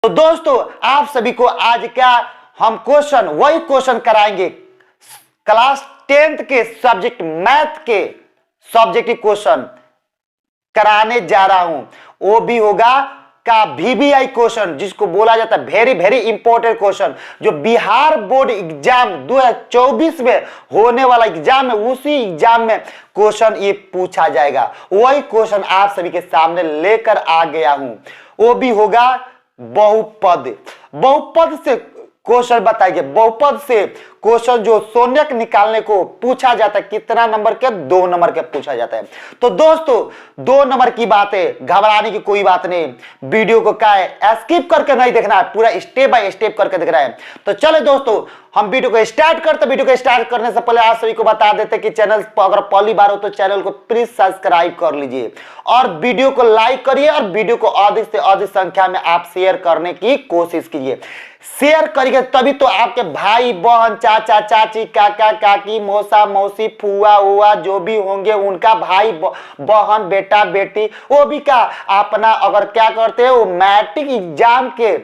तो दोस्तों आप सभी को आज क्या हम वही क्वेश्चन कराएंगे क्लास 10th के सब्जेक्ट मैथ के सब्जेक्टिव क्वेश्चन कराने जा रहा हूं। वो भी होगा का VBI क्वेश्चन, जिसको बोला जाता है वेरी वेरी इंपॉर्टेंट क्वेश्चन, जो बिहार बोर्ड एग्जाम 2024 में होने वाला एग्जाम है, उसी एग्जाम में क्वेश्चन ये पूछा जाएगा। वही क्वेश्चन आप सभी के सामने लेकर आ गया हूं। वो भी होगा बहुपद। बहुपद से क्वेश्चन बताइए। बहुपद से क्वेश्चन जो शून्यक निकालने को पूछा जाता है, कितना नंबर के? 2 नंबर के पूछा जाता है। तो दोस्तों 2 नंबर की बात है, घबराने की कोई बात नहीं। वीडियो को क्या है स्किप करके नहीं देखना है, पूरा स्टेप बाय स्टेप करके देखना है। तो चले दोस्तों हम वीडियो को स्टार्ट करते। वीडियो को स्टार्ट करने से पहले आप सभी को बता देते कि चैनल पर अगर पहली बार हो तो चैनल को प्लीज सब्सक्राइब कर लीजिए और वीडियो को लाइक करिए और वीडियो को अधिक से अधिक संख्या में आप शेयर करने की कोशिश कीजिए। शेयर करिए तभी तो आपके भाई बहन चाचा चाची काका काकी मौसा मौसी फुआ हुआ जो भी होंगे उनका भाई बहन बेटा बेटी वो भी क्या अपना अगर क्या करते हैं वो मैट्रिक एग्जाम के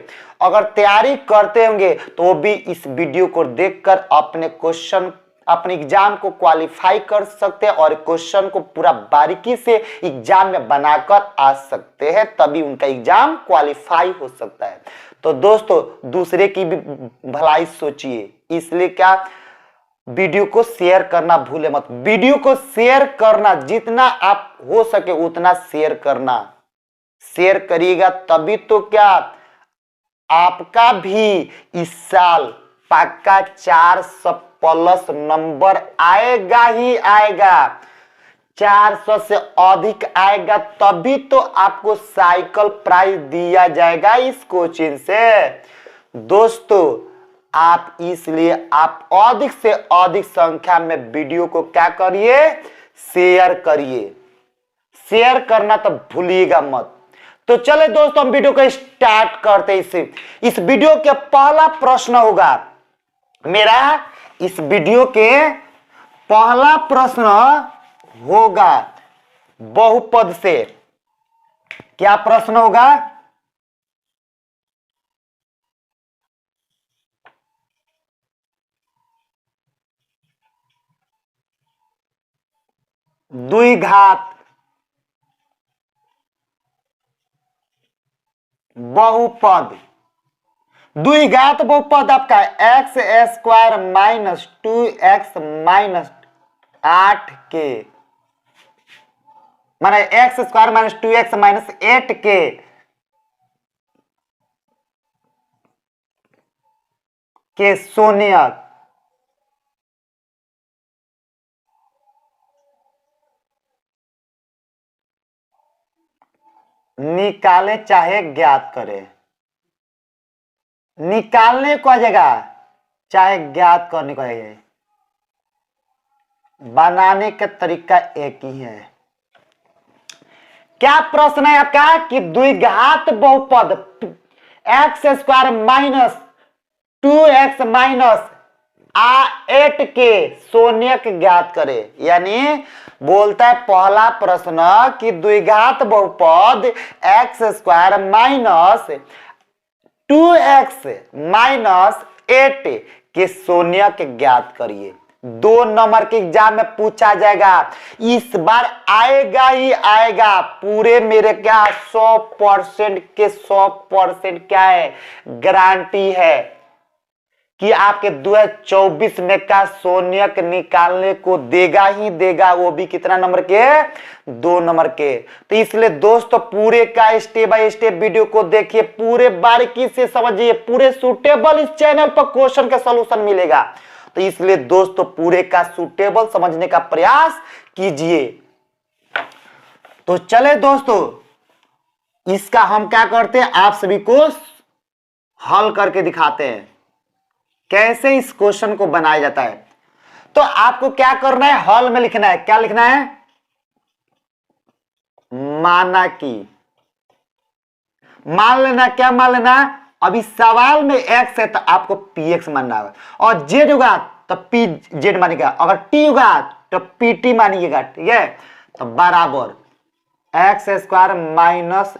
अगर तैयारी करते होंगे तो वो भी इस वीडियो को देखकर अपने क्वेश्चन अपने एग्जाम को क्वालिफाई कर सकते हैं और क्वेश्चन को पूरा बारीकी से एग्जाम में बनाकर आ सकते हैं, तभी उनका एग्जाम क्वालिफाई हो सकता है। तो दोस्तों दूसरे की भी भलाई सोचिए, इसलिए क्या वीडियो को शेयर करना भूले मत। वीडियो को शेयर करना जितना आप हो सके उतना शेयर करना। शेयर करिएगा तभी तो क्या आपका भी इस साल पक्का 400 प्लस नंबर आएगा ही आएगा। 400 से अधिक आएगा तभी तो आपको साइकिल प्राइज दिया जाएगा इस कोचिंग से। दोस्तों आप इसलिए आप अधिक से अधिक संख्या में वीडियो को क्या करिए, शेयर करिए। शेयर करना तो भूलिएगा मत। तो चले दोस्तों हम वीडियो को स्टार्ट करते हैं। इस वीडियो के पहला प्रश्न होगा मेरा, इस वीडियो के पहला प्रश्न होगा बहुपद से। क्या प्रश्न होगा? द्विघात बहुपद। द्विघात बहुपद आपका x square minus 2x minus 8 के माने x square minus 2x minus 8 के शून्यक निकाले चाहे ज्ञात करे। निकालने को आ जाएगा चाहे ज्ञात करने को आ जाएगा, बनाने का तरीका एक ही है। क्या प्रश्न है आपका कि द्विघात बहुपद x square minus 2x minus 8 के शून्यक ज्ञात करे। यानी बोलता है पहला प्रश्न कि द्विघात बहुपद x square minus 2x minus 8 के शून्यक ज्ञात करिए। 2 नंबर के एग्जाम में पूछा जाएगा, इस बार आएगा ही आएगा। पूरे मेरे क्या 100% के 100% क्या है गारंटी है कि आपके 2024 में का शून्यक निकालने को देगा ही देगा। वो भी कितना नंबर के? 2 नंबर के। तो इसलिए दोस्तों पूरे का स्टेप बाय स्टेप वीडियो को देखिए, पूरे बारीकी से समझिए, पूरे सूटेबल इस चैनल पर क्वेश्चन का सॉल्यूशन मिलेगा। तो इसलिए दोस्तों पूरे का सूटेबल समझने का प्रयास कीजिए। तो चले दोस्तों इसका हम क्या करते हैं, आप सभी को हल करके दिखाते हैं कैसे इस क्वेश्चन को बनाया जाता है। तो आपको क्या करना है, हल में लिखना है। क्या लिखना है? माना कि। मान लेना, क्या मान लेना, अभी सवाल में x है तो आपको px मानना होगा, और z होगा तो pz मानिएगा, अगर t होगा तो pt मानिएगा। ठीक है, तो बराबर x square minus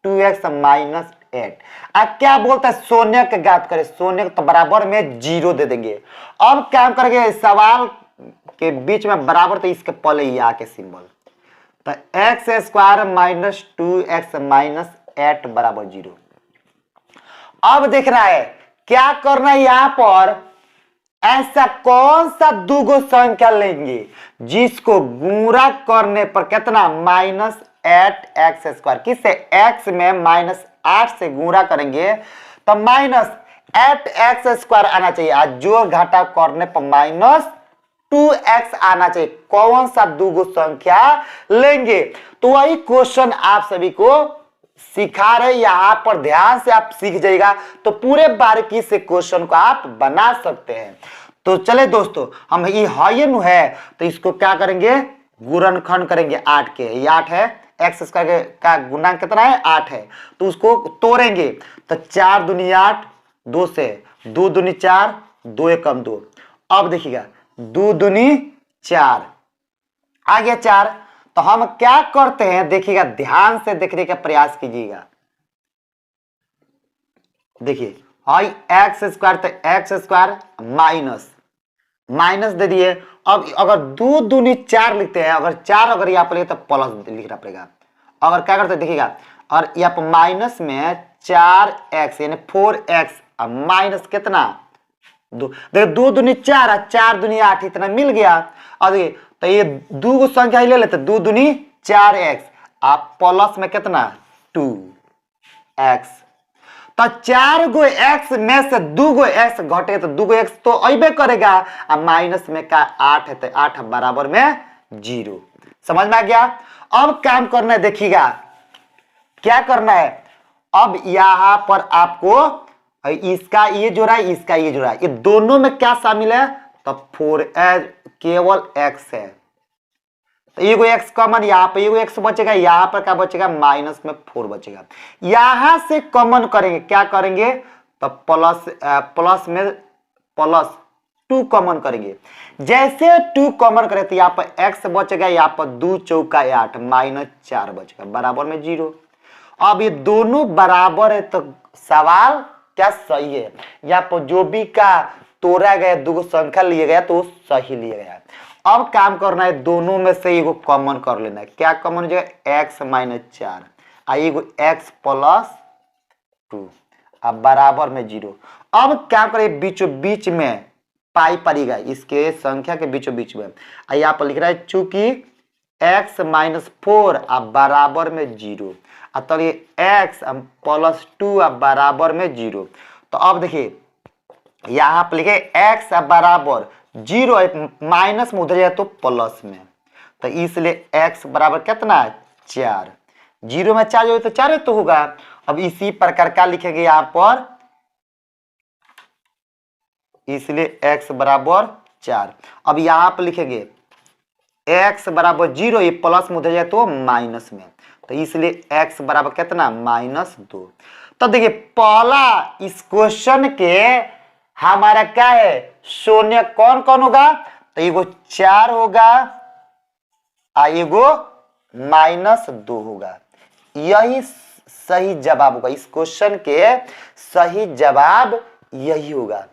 2x minus 8। अब क्या बोलता है, शून्य के घात करें, शून्य तो बराबर में 0 दे देंगे। अब क्या करेंगे, सवाल के बीच में बराबर, तो इसके पहले ही आके सिंबल, तो x square minus 2x minus 8 बराबर 0। अब देख रहा है क्या करना है, यहां पर ऐसा कौन सा दूगो संख्या लेंगे जिसको गुणा करने पर कितना, -8x², किससे, x में -8 से गुणा करेंगे तो -8x² आना चाहिए, आज जोड़ घाटा करने पर -2x आना चाहिए। कौन सा दूगो संख्या लेंगे, तो वही क्वेश्चन आप सभी को सिखा रहे, यहां पर ध्यान से आप सीख जाइएगा तो पूरे बारीकी से क्वेश्चन को आप बना सकते हैं। तो चले दोस्तों, हम ये है तो इसको क्या करेंगे, गुणनखंड करेंगे 8 के, ये 8 है, x² का गुणांक कितना है, 8 है, तो उसको तोड़ेंगे तो 4 दूनी 8, 2 से 2 दूनी 4, 2 एकम 2। अब देखिएगा 2 दूनी 4 आ गया 4, तो हम क्या करते हैं, देखिएगा ध्यान से देखने का प्रयास कीजिएगा। देखिए x² तो x² माइनस दे दिए। अब अगर 2 दूनी 4 लिखते हैं, अगर 4 अगर यहाँ पर लिखे तो प्लस लिखना पड़ेगा। अगर क्या करते हैं देखिएगा, और यहाँ पर माइनस में 4x यानी 4x माइनस कितना 2, देखिए 2 दूनी 4 और 4 दूनी 8 इतना मिल गया। और देखिए तो ये दो गो संख्या ले लेते, 2 दूनी 4x, आप प्लस में कितना 2x, तो 4 गो x में से 2 गो x घटे तो 2 गो x तो अबे करेगा, अब माइनस में का 8 है तो 8 बराबर में 0। समझ में आ गया। अब काम करना है, देखिएगा क्या करना है, अब यहां पर आपको इसका ये जोड़ा है, इसका ये जोड़ा है, ये दोनों में क्या शामिल है, तो 4 केवल x है, तो एगो x कॉमन, यहाँ पे एगो x बचेगा, यहाँ पर क्या बचेगा, माइनस में 4 बचेगा। यहां से कॉमन करेंगे, क्या करेंगे, तो प्लस में प्लस 2 कॉमन करेंगे। जैसे 2 कॉमन करें तो यहाँ पर x बचेगा, यहाँ पर 2 चौका 8 -4 बचेगा, बराबर में 0। अब ये दोनों बराबर है तो सवाल क्या सही है, यहाँ पर जो भी का तोड़ा गया, दो संख्या लिए गया तो सही लिया गया। अब काम करना है, दोनों में से एगो कॉमन कर लेना है। क्या कॉमन हो जाएगा, x -4 आ एगो x + 2 अब बराबर में 0। अब क्या करें, बीचों बीच में पाई पड़ेगा, इसके संख्या के बीचों बीच में यहाँ पर लिख रहा है चूंकि x -4 अब बराबर में 0, तो ये x + 2 अब बराबर में 0। तो अब देखिए यहाँ पर लिखे x बराबर 0, माइनस में उधर जाए तो प्लस में, तो इसलिए x बराबर कितना 4, 0 में 4 जो तो 4 तो होगा। अब इसी प्रकार का लिखेंगे यहाँ पर, इसलिए x बराबर 4। अब यहाँ पर लिखेंगे x बराबर 0, ये प्लस में उधर जाए तो माइनस में, तो इसलिए x बराबर कितना -2। तो देखिए पहला इस क्वेश्चन के हमारा क्या है, शून्य कौन कौन होगा, तो एगो 4 होगा और एगो -2 होगा। यही सही जवाब होगा, इस क्वेश्चन के सही जवाब यही होगा।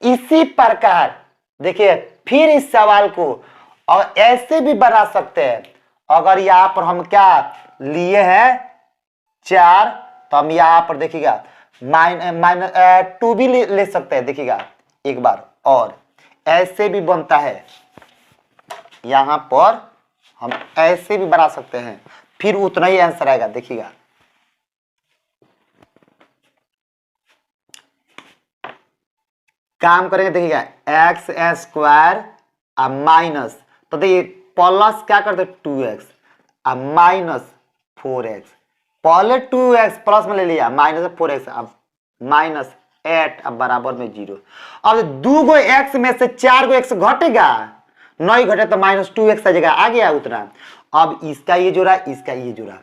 इसी प्रकार देखिए फिर इस सवाल को और ऐसे भी बना सकते हैं। अगर यहाँ पर हम क्या लिए हैं 4, तो हम यहाँ पर देखिएगा -2 भी ले सकते हैं। देखिएगा एक बार और ऐसे भी बनता है, यहाँ पर हम ऐसे भी बना सकते हैं, फिर उतना ही आंसर आएगा। देखिएगा काम करेंगे, देखिएगा x² और माइनस, तो देखिए प्लस क्या करते 2x और -4x, पहले 2x प्लस में ले लिया, -4x अब -8 अब बराबर में 0। अब 2 गो x में से 4 गो x घटेगा, नहीं घटे तो -2x आ जाएगा, आ गया उतना। अब इसका ये जोड़ा, इसका ये जोड़ा,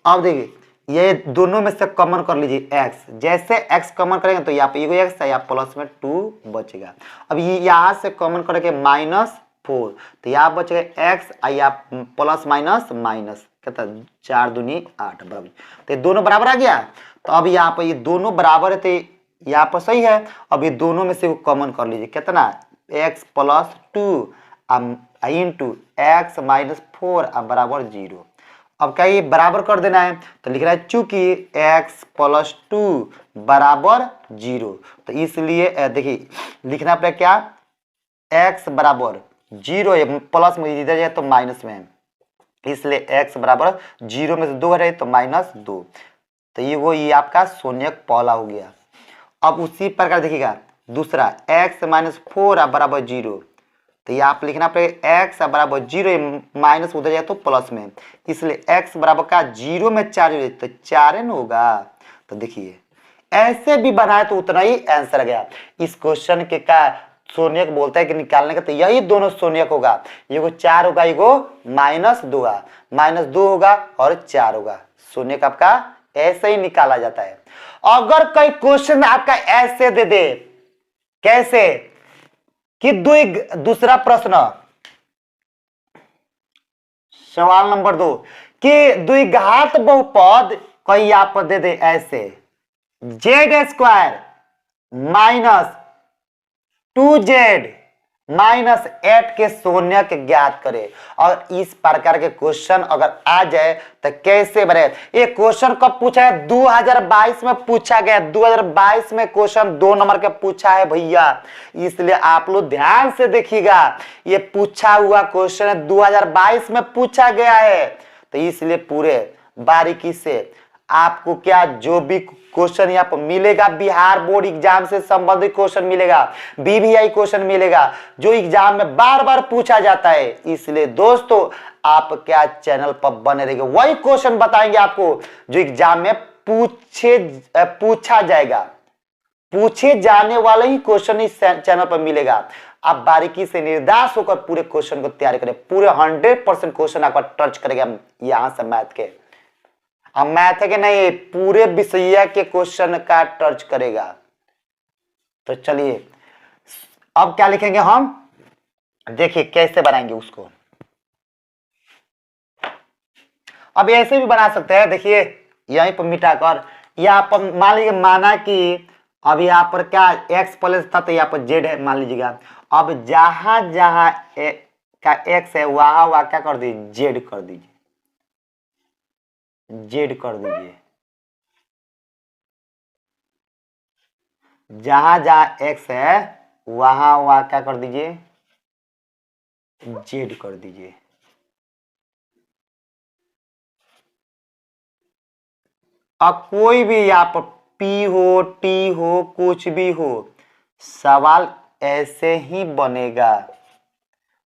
अब देखिए ये दोनों में से कॉमन कर लीजिए x, जैसे x कॉमन करेंगे तो यहाँ पे एगो x है, यहाँ प्लस में 2 बचेगा। अब ये यहाँ से कॉमन करेंगे -4, तो यहाँ बचेगा x और यहाँ प्लस माइनस माइनस कहता 4 दूनी 8 बराबर, तो ये दोनों बराबर आ गया। तो अब यहाँ पर ये दोनों बराबर है, तो यहाँ पर सही है। अब ये दोनों में से कॉमन कर लीजिए, कितना x plus 2 into x minus 4 बराबर 0। अब क्या ये बराबर कर देना है, तो लिख रहा है चूंकि x प्लस 2 बराबर 0, तो इसलिए देखिए लिखना पड़ेगा क्या, x बराबर 0 है, प्लस में इधर जाए तो माइनस में है, इसलिए x बराबर 0 में से 2 है तो माइनस 2। तो ये आपका शून्यक पहला हो गया। अब उसी प्रकार देखिएगा दूसरा x माइनस 4 बराबर 0, तो ये आप लिखना पड़ेगा x बराबर 0 माइनस उधर जाए तो प्लस में, इसलिए x बराबर का 0 में 4 तो 4 न होगा। तो देखिए ऐसे भी बनाए तो उतना ही आंसर आ गया। इस क्वेश्चन के का शून्यक बोलता है कि निकालने का, तो यही दोनों शून्यक होगा, एगो 4 होगा एगो -2 होगा, -2 होगा और 4 होगा। शून्यक आपका ऐसे ही निकाला जाता है। अगर कोई क्वेश्चन आपका ऐसे दे दे, कैसे कि दूसरा प्रश्न सवाल नंबर 2 कि द्विघात बहुपद कोई यहाँ पर दे दे ऐसे z² माइनस 2z माइनस 8 के शून्यक ज्ञात करे, और इस प्रकार के क्वेश्चन अगर आ जाए तो कैसे बने। ये क्वेश्चन कब पूछा है, 2022 में पूछा गया। 2022 में क्वेश्चन 2 नंबर का पूछा है भैया, इसलिए आप लोग ध्यान से देखिएगा। ये पूछा हुआ क्वेश्चन है, 2022 में पूछा गया है, तो इसलिए पूरे बारीकी से आपको क्या जो भी क्वेश्चन यहाँ पर मिलेगा, बिहार बोर्ड एग्जाम से संबंधित क्वेश्चन मिलेगा, बीबीआई क्वेश्चन मिलेगा, जो एग्जाम में बार बार पूछा जाता है। इसलिए दोस्तों आप क्या चैनल पर बने रहिए, वही क्वेश्चन बताएंगे आपको जो एग्जाम में पूछा जाएगा। पूछे जाने वाले ही क्वेश्चन इस चैनल पर मिलेगा। आप बारीकी से निर्दास होकर पूरे क्वेश्चन को तैयारी करें, पूरे 100% क्वेश्चन आपका टच करेगा यहां से मैथ के। अब मैथ है कि नहीं, पूरे विषय के क्वेश्चन का टच करेगा। तो चलिए अब क्या लिखेंगे हम, देखिए कैसे बनाएंगे उसको। अब ऐसे भी बना सकते हैं, देखिए यहीं पर मिटाकर यहाँ पर मान लीजिए, माना कि अब यहाँ पर क्या x प्लस था तो यहाँ पर z है मान लीजिएगा। अब जहां जहां का x है वहां क्या कर दीजिए, z कर दीजिए, z कर दीजिए। जहां जहां x है वहां क्या कर दीजिए, z कर दीजिए। अब कोई भी यहाँ पर p हो t हो कुछ भी हो, सवाल ऐसे ही बनेगा।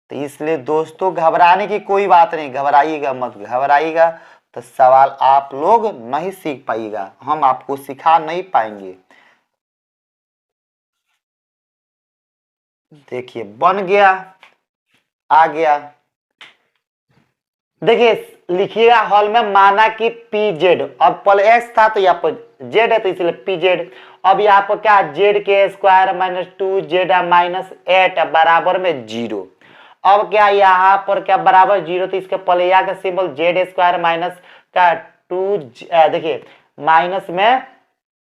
तो इसलिए दोस्तों घबराने की कोई बात नहीं, घबराइएगा मत, घबराइएगा तो सवाल आप लोग नहीं सीख पाइएगा, हम आपको सिखा नहीं पाएंगे। देखिए बन गया, आ गया। देखिए लिखिएगा हॉल में, माना कि pz, अब पहले x था तो यहाँ पर z है तो इसलिए pz। अब यहाँ पर क्या z² माइनस 2z माइनस 8 बराबर में 0। अब क्या यहाँ पर क्या बराबर 0, तो इसके पहले यहाँ का सिंबल z² माइनस का 2, देखिए माइनस में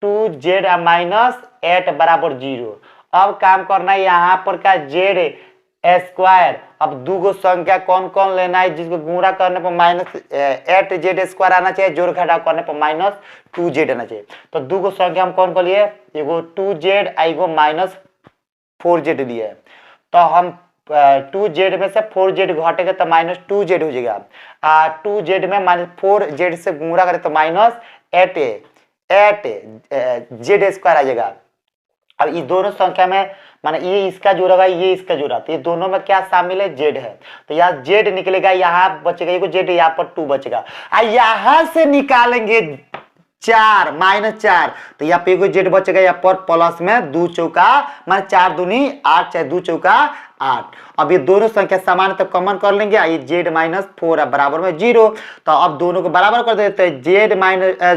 2z माइनस 8 बराबर 0। अब काम करना है यहाँ पर क्या z²। अब दो संख्या कौन कौन लेना है, जिसको गुणा करने पर -8z² आना चाहिए, जोड़ घटाव करने पर -2z आना चाहिए। तो दो संख्या हम कौन को लिए, एगो 2z एगो -4z लिए। तो हम 2z में से 4z घटेगा तो -2z हो जाएगा। 2z में -4z से गुणा करें तो -8z² आ जाएगा। अब इस दोनों संख्या में माने ये इसका जोड़ा, ये इसका जोड़ा, तो ये दोनों में क्या शामिल है, z है। तो यहाँ z निकलेगा, यहाँ बचेगा एगो z, यहाँ पर 2 बचेगा। यहाँ से निकालेंगे 4 -4, तो यहाँ पे एगो z बचेगा, यहाँ पर प्लस में 2 चौका माने 4 दूनी 8, चाहे 2 चौका 8। अब ये दोनों संख्या समान तो कॉमन कर लेंगे, ये z माइनस 4 बराबर में 0। तो अब दोनों को बराबर कर देते हैं,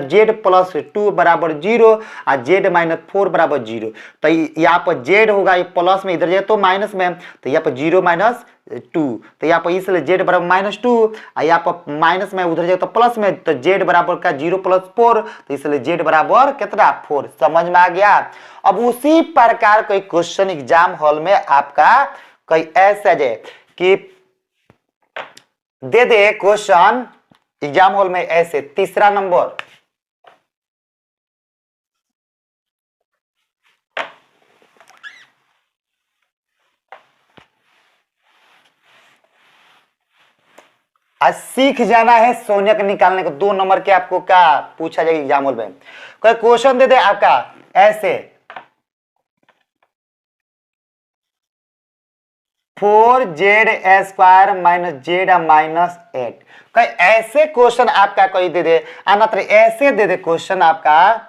z प्लस 2 बराबर 0 और z माइनस 4 बराबर 0। तो यहाँ पर z होगा ये प्लस में, इधर जाए तो माइनस में, तो यहाँ पर 0 माइनस 2, तो यहाँ पर इसलिए z बराबर माइनस 2, और यहाँ पर माइनस में उधर जाए तो प्लस में, तो z बराबर का 0 प्लस 4, तो इसलिए z बराबर कितना 4। समझ में आ गया। अब उसी प्रकार कोई क्वेश्चन एग्जाम हॉल में आपका कोई ऐसा है कि दे दे क्वेश्चन एग्जाम हॉल में ऐसे, तीसरा नंबर आज सीख जाना है शून्य के निकालने को। 2 नंबर के आपको क्या पूछा जाएगा एग्जाम हॉल में, कोई क्वेश्चन दे दे आपका ऐसे 4z² माइनस z माइनस 8। कोई ऐसे क्वेश्चन आपका कोई दे दे, ऐसे दे दे क्वेश्चन आपका,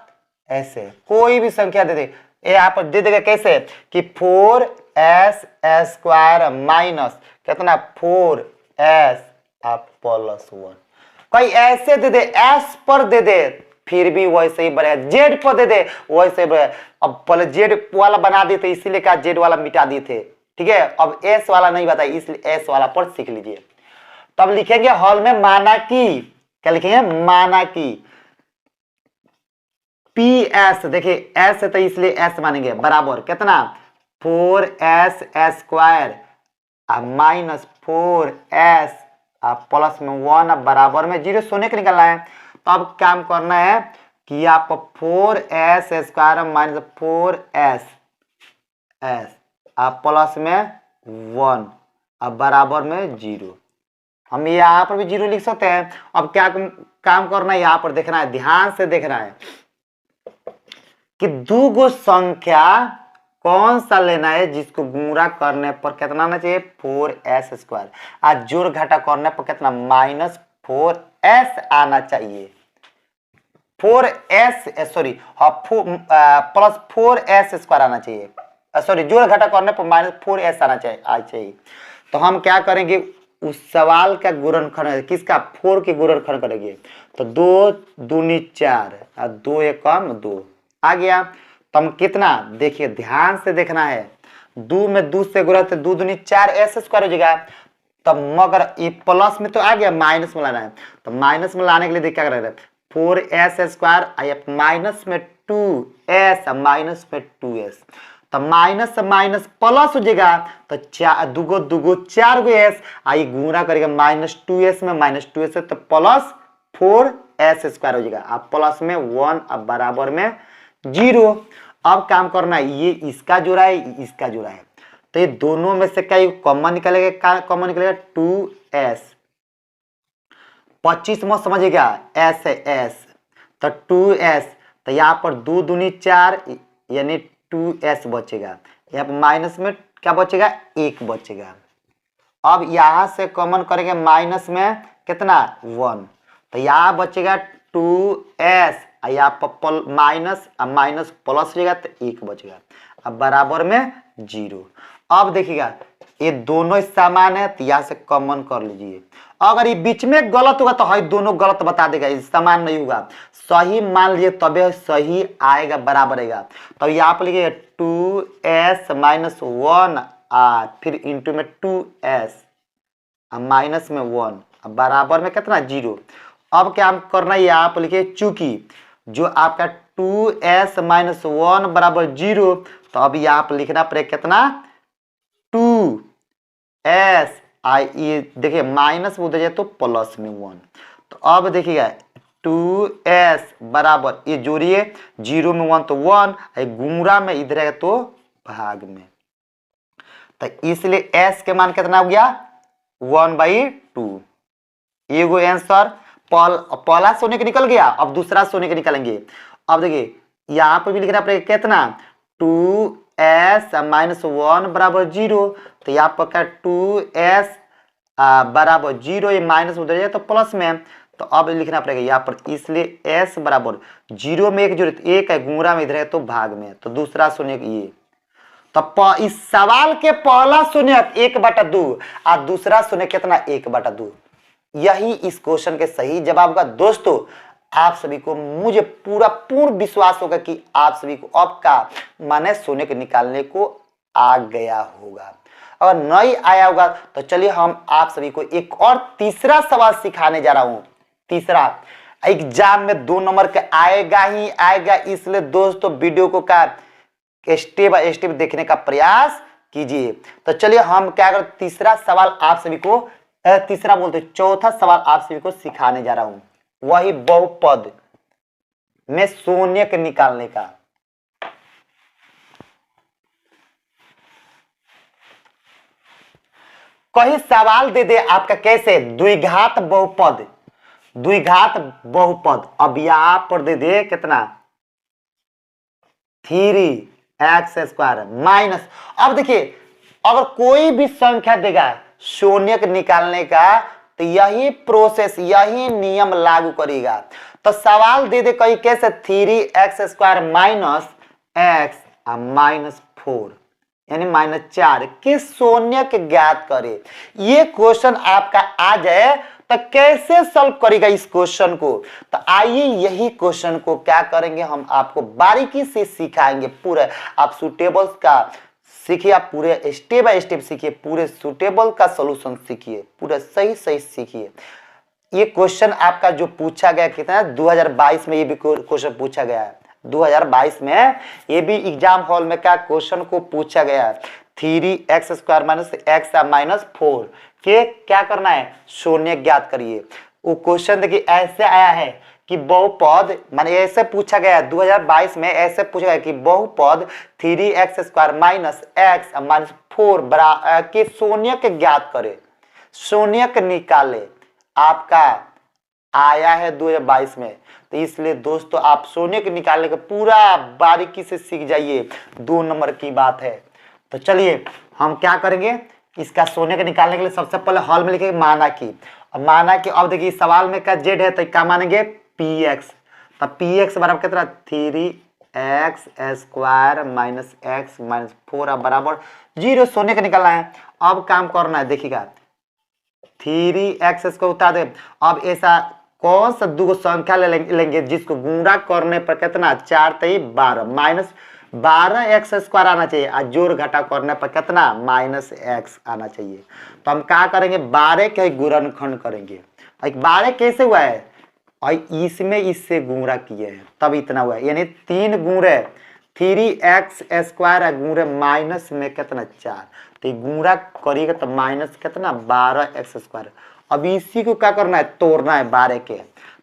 ऐसे कोई भी संख्या दे दे, ये आप दे देगा कैसे कि 4s² माइनस कितना 4s प्लस 1। कोई ऐसे दे दे, एस पर दे दे फिर भी वैसे ही बढ़ेगा, जेड पर दे दे वैसे ही बढ़ेगा। अब पहले जेड वाला बना दिए थे इसीलिए का जेड वाला मिटा दिए थे, ठीक है। अब एस वाला नहीं बताया इसलिए एस वाला पर सीख लीजिए। तब लिखेंगे हॉल में माना कि, क्या लिखेंगे माना कि पी एस, देखिए एस है तो इसलिए एस मानेंगे बराबर कितना 4s² माइनस 4s प्लस में 1 बराबर में 0। सोने के निकलना है, तो अब काम करना है कि आप 4s² माइनस 4s आप प्लस में 1 अब बराबर में 0। हम यहाँ पर भी 0 लिख सकते हैं। अब क्या काम करना है, यहाँ पर देखना है, ध्यान से देखना है कि दो गो संख्या कौन सा लेना है जिसको गुणा करने पर कितना आना चाहिए 4s², आज जोड़ घटा करने पर कितना माइनस 4s आना चाहिए। 4s सॉरी प्लस 4s² आना चाहिए, सॉरी जोड़ घटा करने पर माइनस 4s आना चाहिए। तो हम क्या करेंगे, उस सवाल का गुणनखंड किसका 4 के गुणनखंड करेंगे, तो 2 दूनी 4 और 2 एकम 2 आ गया। तो हम कितना देखिए ध्यान से देखना है, 2 में 2 से गुणा तो 2 दूनी 4s² हो जाएगा। तब मगर ये प्लस में तो आ गया, माइनस में लाना है, तो माइनस में लाने के लिए क्या करेंगे 4s² माइनस में 2s माइनस में 2s, तो माइनस से माइनस प्लस हो जाएगा, तो 4 गो एस आई गुणा करेगा माइनस 2s में, माइनस 2s तो प्लस 4s² हो जाएगा, अब प्लस में 1 अब बराबर में 0। अब काम करना है, ये इसका जोड़ा है इसका जोड़ा है, तो ये दोनों में से क्या कॉमन निकलेगा, कॉमन निकलेगा 2s। 25 मत समझिएगा, s है s, तो 2s, तो यहाँ पर 2 दूनी 4 यानी 2s बचेगा, यहाँ पर माइनस में क्या बचेगा 1 बचेगा। अब यहाँ से कॉमन करेंगे माइनस में कितना 1, तो यहाँ बचेगा 2s, यहाँ पर माइनस माइनस प्लस हो जाएगा तो 1 बचेगा, अब बराबर में 0। अब देखिएगा ये दोनों समान है, तो यहाँ से कॉमन कर लीजिए। अगर ये बीच में गलत होगा तो है दोनों गलत बता देगा, ये समान नहीं होगा, सही मान लीजिए तबे सही आएगा, बराबर आएगा। तो यहाँ पर लिखिए 2s माइनस 1 फिर इंटू में 2s माइनस में 1 बराबर में कितना 0। अब क्या करना है, यहाँ पर लिखिए चूंकि जो आपका 2s माइनस 1 बराबर 0, तो अब यहाँ पर लिखना पड़ेगा कितना 2s ये देखिए माइनस में उधर जाए तो प्लस में 1, तो अब देखिएगा 2s बराबर ये जोड़िए 0 में 1 तो 1, गुणा में इधर है तो भाग में, तो इसलिए s के मान कितना हो गया 1/2। ये वो आंसर पहला सोने के निकल गया, अब दूसरा सोने के निकलेंगे। अब देखिए यहाँ पे भी लिखना पड़ेगा कितना 2s माइनस 1 बराबर 0, तो यहाँ पर क्या 2s बराबर 0, ये माइनस उधर जाए तो प्लस में, तो अब लिखना पड़ेगा यहाँ पर, इसलिए s बराबर 0 में 1 जोड़े 1 है, गुणा में इधर है तो भाग में, तो दूसरा सोने ये, तो इस सवाल के पहला शून्यक 1/2 और दूसरा शून्य कितना 1/2। यही इस क्वेश्चन के सही जवाब का। दोस्तों आप सभी को मुझे पूर्ण विश्वास होगा कि आप सभी को अब का माने शून्य निकालने को आ गया होगा। अगर नहीं आया होगा तो चलिए हम आप सभी को एक और तीसरा सवाल सिखाने जा रहा हूं। तीसरा एग्जाम में 2 नंबर का आएगा ही आएगा, इसलिए दोस्तों वीडियो को का स्टेप बाय स्टेप देखने का प्रयास कीजिए। तो चलिए हम क्या करें, तीसरा सवाल आप सभी को तीसरा बोलते चौथा सवाल आप सभी को सिखाने जा रहा हूं, वही बहुपद में शून्यक निकालने का। कहीं सवाल दे दे आपका कैसे द्विघात बहुपद, द्विघात बहुपद। अब यहां पर दे दे कितना 3x² माइनस। अब देखिए अगर कोई भी संख्या देगा शून्यक निकालने का तो यही प्रोसेस यही नियम लागू करेगा। तो सवाल दे दे कहीं कैसे 3x² माइनस x -4 यानी -4 के शून्यक ज्ञात करे। ये क्वेश्चन आपका आ जाए तो कैसे सॉल्व करेगा इस क्वेश्चन को। तो आइए यही क्वेश्चन को क्या करेंगे, हम आपको बारीकी से सिखाएंगे। पूरे आप सुटेबल्स का सीखिए, आप पूरे स्टेप बाय स्टेप सीखिए, पूरे सुटेबल का सॉल्यूशन सीखिए, पूरा सही सीखिए। ये क्वेश्चन आपका जो पूछा गया कितना 2022 में ये भी क्वेश्चन पूछा गया है। 2022 में ये भी एग्जाम हॉल में क्या क्वेश्चन को पूछा गया है 3x² माइनस x -4 के क्या करना है शून्य ज्ञात करिए। वो क्वेश्चन देखिए ऐसे आया है कि बहुपद माने ऐसे पूछा गया है 2022 में ऐसे पूछा गया कि बहुपद 3x² माइनस x -4 के शून्यक ज्ञात करे, शून्यक निकाले। आपका आया है 2022 में, तो इसलिए दोस्तों आप शून्यक निकालने का पूरा बारीकी से सीख जाइए, 2 नंबर की बात है। तो चलिए हम क्या करेंगे, इसका शून्यक निकालने के लिए सबसे पहले हॉल में लिखेंगे माना की। माना कि अब देखिए सवाल में क्या z है तो क्या मानेंगे px। तो px बराबर कितना 3x² माइनस x -4 बराबर 0 शून्यक निकालना है। अब काम करना है, देखिएगा 3x को उतार दे। अब ऐसा कौन सा 2 संख्या लेंगे जिसको गुणा करने पर कितना 4 3 12 माइनस 12x² आना चाहिए और जोड़ घटा करने पर कितना -x आना चाहिए। तो हम क्या करेंगे 12 के गुणनखंड करेंगे। 12 कैसे हुआ है और इसमें इससे गुणा किए हैं तब इतना हुआ है, यानी 3 गुणे 3x² गुणे माइनस में कितना 4, तो गुणा करिएगा तो माइनस कितना 12x²। अब इसी को क्या करना है तोड़ना है 12 के।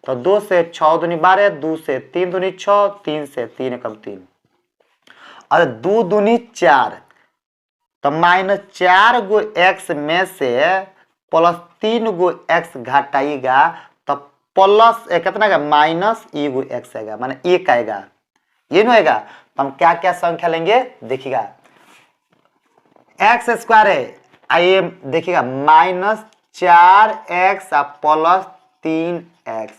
तो 2 से 6 दूनी 12, 2 से 3 दूनी 6, 3 से 3 एकम 3 और 2 दूनी 4। तो -4 गो x में से +3 गो x घटाइएगा तो प्लस कितना का -1 आएगा, माने 1 आएगा, ये नहीं आएगा। तो हम क्या क्या संख्या लेंगे देखिएगा x² है आइए देखिएगा -4x + 3x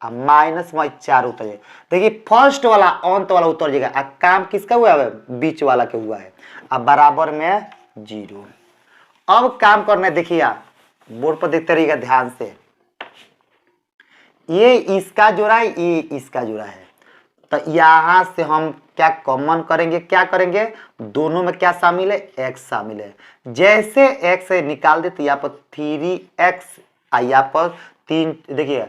माइनस में 4 उतर जाए। देखिए फर्स्ट वाला अंत वाला उतर जाएगा। काम किसका हुआ है बीच वाला के हुआ है। अब बराबर में 0। अब काम करना है, देखिए बोर्ड पर देखते रहिएगा ध्यान से। ये इसका जोड़ा है, ये इसका जोड़ा है। तो यहां से हम क्या कॉमन करेंगे, क्या करेंगे दोनों में क्या शामिल है x शामिल है। जैसे x निकाल दे तो यहाँ पर 3x यहाँ पर 3 देखिए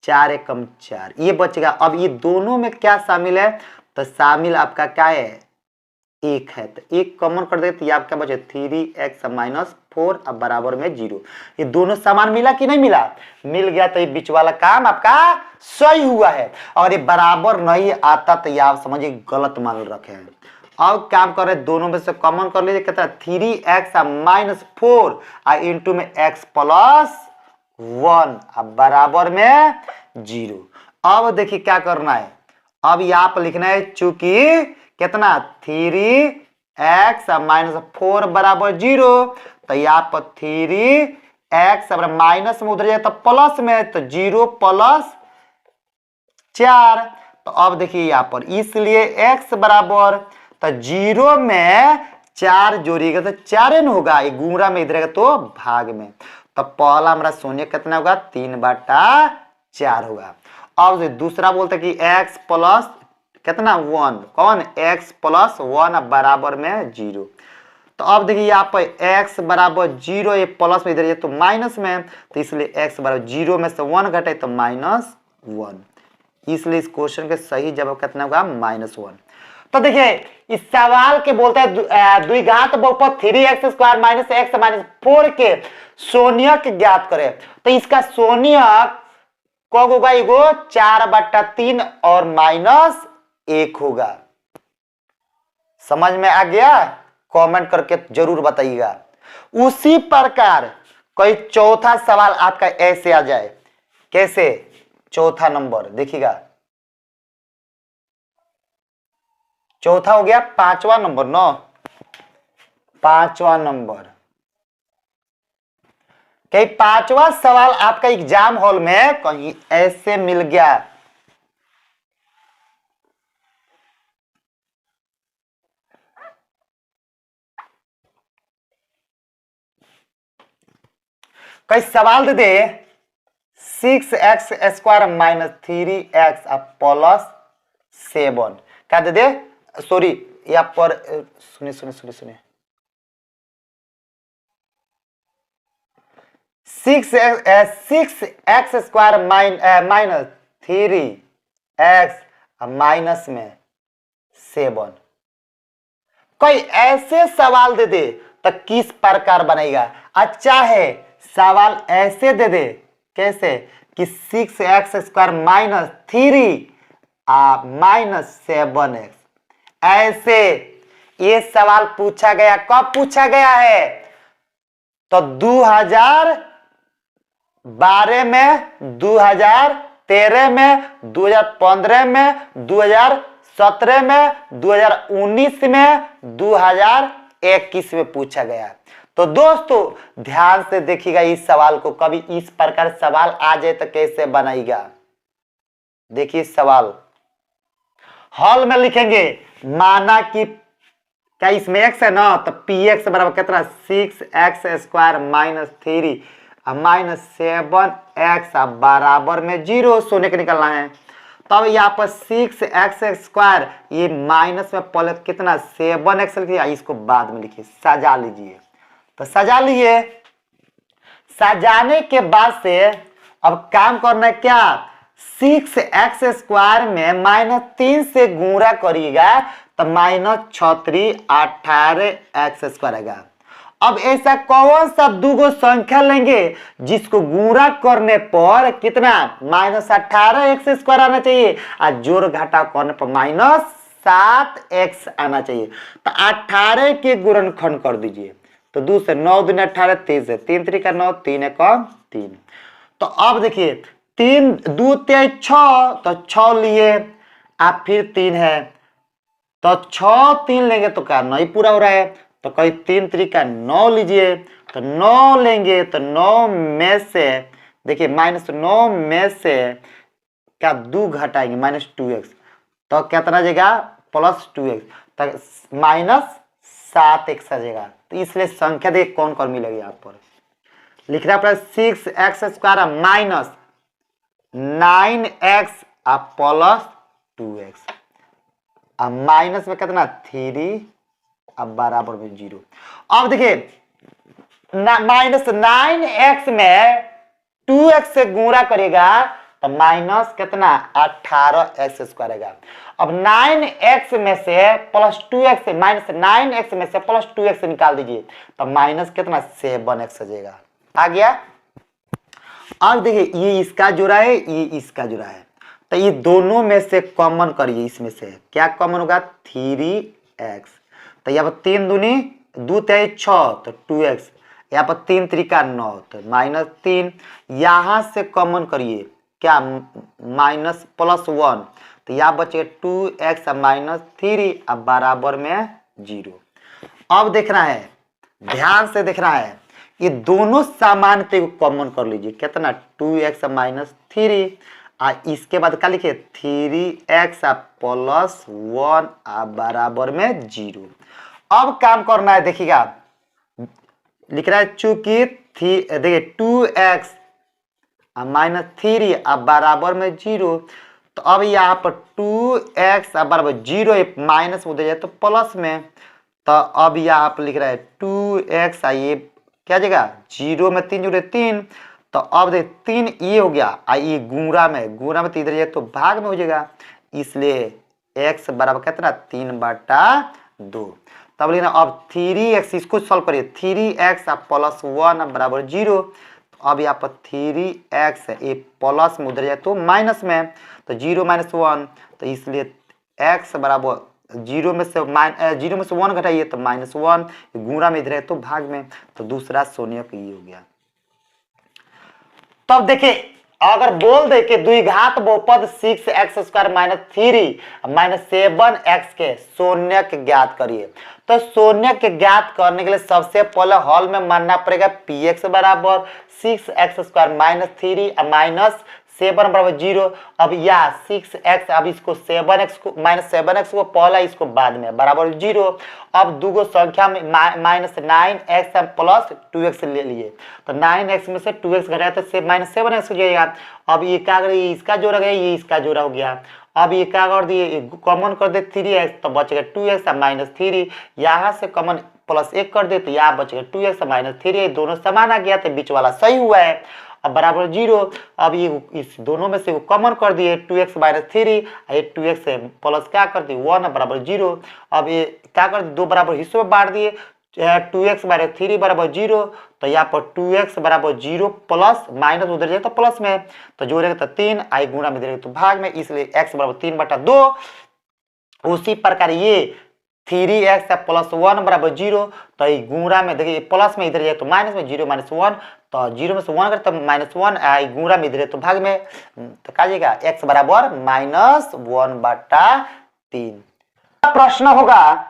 4 एकम 4 ये बचेगा। अब ये दोनों में क्या शामिल है तो शामिल आपका क्या है 1 है, तो 1 कॉमन कर देते तो ये आपका बचे 3x -4 अब बराबर में 0। ये दोनों समान मिला कि नहीं मिला, मिल गया तो ये बीच वाला काम आपका सही हुआ है। और ये बराबर नहीं आता तो ये आप समझिए गलत मान रखे हैं। अब काम कर रहे दोनों में से कॉमन कर लीजिए कितना 3x -4 इंटू में x + 1 अब बराबर में 0। अब देखिए क्या करना है, अब यहाँ पर लिखना है चूंकि कितना 3x -4 बराबर 0 तो यहाँ पर 3x माइनस में उधर जाए तो प्लस में तो 0 + 4। तो अब देखिए यहाँ पर इसलिए x बराबर तो 0 में 4 जोड़िएगा तो 4 न होगा, ये गुणा में इधर तो भाग में, तो पहला हमारा शून्य कितना होगा 3/4 होगा। अब दूसरा बोलते कि x प्लस कितना 1, कौन x प्लस 1 बराबर में 0। तो अब देखिए यहाँ पर x बराबर 0, ये प्लस में इधर ये तो माइनस में है, तो इसलिए x बराबर 0 में से 1 घटे तो -1, इसलिए इस क्वेश्चन के सही जवाब कितना होगा -1। तो देखिए इस सवाल के बोलते हैं द्विघात बहुपद 3x² माइनस x माइनस 4 के शून्यक ज्ञात करें। तो इसका शून्यक कब होगा, एगो 4/3 और -1 होगा। समझ में आ गया? कमेंट करके जरूर बताइएगा। उसी प्रकार कोई चौथा सवाल आपका ऐसे आ जाए, कैसे? चौथा नंबर देखिएगा, चौथा हो गया, पांचवा नंबर नो, पांचवा नंबर कहीं पांचवा सवाल आपका एग्जाम हॉल में कहीं ऐसे मिल गया। कई सवाल दे दे 6x² माइनस 3x प्लस 7, क्या दे दे? सॉरी यहाँ पर सुनिए सुनिए सुनिए सुनिए, 6x² माइनस 3x माइनस में 7, कोई ऐसे सवाल दे दे तो किस प्रकार बनेगा? अच्छा है सवाल ऐसे दे दे, कैसे कि 6x² माइनस 3 माइनस 7x, ऐसे ये सवाल पूछा गया। कब पूछा गया है? तो 2012 में, 2013 में, 2015 में, 2017 में, 2019 में, 2021 में पूछा गया। तो दोस्तों ध्यान से देखिएगा इस सवाल को, कभी इस प्रकार सवाल आ जाए तो कैसे बनाएगा। देखिए सवाल हॉल में लिखेंगे, माना कि क्या इसमें x है ना, तो px बराबर कितना 6x² माइनस 3 माइनस 7x बराबर में 0, सोने के निकलना है। तब यहाँ पर 6x² ये माइनस में पहले कितना 7x लिखिए, इसको बाद में लिखिए, सजा लीजिए। तो सजा लिए, सजाने के बाद से अब काम करना है क्या, 6x² में -3 से गुणा करिएगा तो -6×3 18x² आएगा। अब ऐसा कौन सा दूगो संख्या लेंगे जिसको गुणा करने पर कितना -18x² आना चाहिए, और जोड़ घटा करने पर -7x आना चाहिए। तो 18 के गुणनखंड कर दीजिए, तो 2 से 9 दूनी 18, 3 से 3 3 का 9, 3 1 3। तो अब देखिए 3 2 3 6, तो 6 लिए, आप फिर 3 है, तो 6 3 लेंगे तो क्या 9 पूरा हो रहा है, तो कहीं 3 3 का 9 लीजिए, तो 9 लेंगे तो 9 में से देखिए -9 में से क्या 2 घटाएंगे -2x, तो कितना जाएगा +2x, तो -7x आ जाएगा। तो इसलिए संख्या देखिए कौन कौन मिलेगी यहाँ पर, लिख रहा है 6x² minus 9x plus 2x, अब माइनस में कितना 3 अब बराबर में 0। अब देखिए -9x में 2x से गुणा करेगा तो माइनस कितना 18x² आएगा। अब 9x में से +2x से -9x में से +2x निकाल दीजिए तो माइनस कितना 7x आ जाएगा, आ गया। अब देखिए ये इसका जुड़ा है, ये इसका जुड़ा है, तो ये दोनों में से कॉमन करिए, इसमें से क्या कॉमन होगा 3x, तो यहाँ पर 3 दूनी 2 3 6 तो 2x, यहाँ पर 3 3 का 9 तो -3, यहाँ से कॉमन करिए क्या -+1, तो यहाँ बचे 2x -3 अब बराबर में 0। अब देखना है, ध्यान से देखना है, ये दोनों सामान्यता को कॉमन कर लीजिए, कितना 2x -3, इसके बाद क्या लिखिए 3x +1 बराबर में 0। अब काम करना है, देखिएगा लिख रहा है चूंकि देखिए 2x माइनस 3 अब बराबर में 0, तो अब यहाँ पर 2x अब बराबर 0 माइनस उधर जाए तो प्लस में, तो अब यहाँ पर लिख रहा है 2x ये क्या जगह 0 में 3 जुड़े 3, तो अब देख 3 ये हो गया ये गुणा में तो इधर जाए तो भाग में हो जाएगा, इसलिए x बराबर कितना 3/2। तब लिखना अब 3x इसको सॉल्व करिए 3x प्लस 1 बराबर 0, तो अब यहाँ पर 3x ये प्लस में उधर जाए तो माइनस में, तो 0 - 1, तो इसलिए x बराबर 0 में से 1 घटाइए तो -1, गुणा में इधर है तो भाग में, तो दूसरा शून्यक ये हो गया। तब देखिए अगर बोल दे कि द्विघात बहुपद 6x² - 3 - 7x के शून्यक ज्ञात करिए, तो शून्यक ज्ञात करने के लिए सबसे पहले हॉल में मानना पड़ेगा px बराबर 6x² - 3 - 7 बराबर 0। अब या 6x अब इसको 7x को -7x को पहला इसको बाद में बराबर 0। अब दूगो संख्या में -9x प्लस 2x ले लिए, तो 9x में से 2x घटाया तो -7x हो जाएगा। अब ये क्या करें इसका जोड़ा गया ये इसका जोड़ा हो गया। अब ये क्या कर दिए कॉमन कर दे 3x तो बचेगा 2x -3, यहाँ से कॉमन प्लस 1 कर दे तो यहाँ बचेगा 2x -3, दोनों समान आ गया तो बीच वाला सही हुआ है। अब बराबर 0, अब ये इस दोनों में से कॉमन कर दिए 2x -3, ये 2x प्लस क्या कर दिए 1 बराबर 0। अब ये क्या कर दिए दो बराबर हिस्सों में बांट दिए 2x -3 बराबर 0, तो यहाँ पर 2x बराबर 0 प्लस माइनस उधर जाए तो प्लस में, तो जोड़ेगा तो 3 आई गुणा में देगा तो भाग में, इसलिए x बराबर 3/2। उसी प्रकार ये 3x प्लस 1 बराबर 0, तो ये गुणा में देखिए प्लस में इधर जाए तो माइनस में 0 - 1, तो 0 में से 1 करते -1 आई गुणा में इधर तो भाग में, तो क्या जाएगा x बराबर -1/3। प्रश्न होगा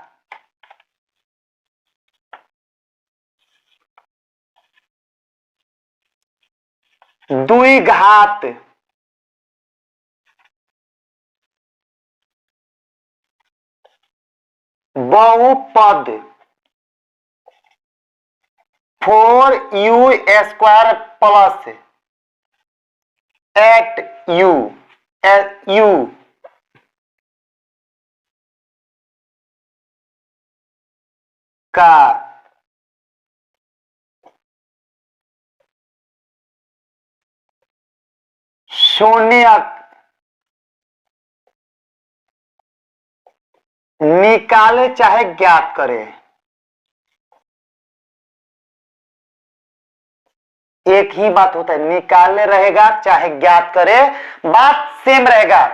द्विघात बहुपद 4u² प्लस 8u का शून्यक निकाले चाहे ज्ञात करे। एक ही बात होता है, निकालने रहेगा चाहे ज्ञात करे, बात सेम रहेगा।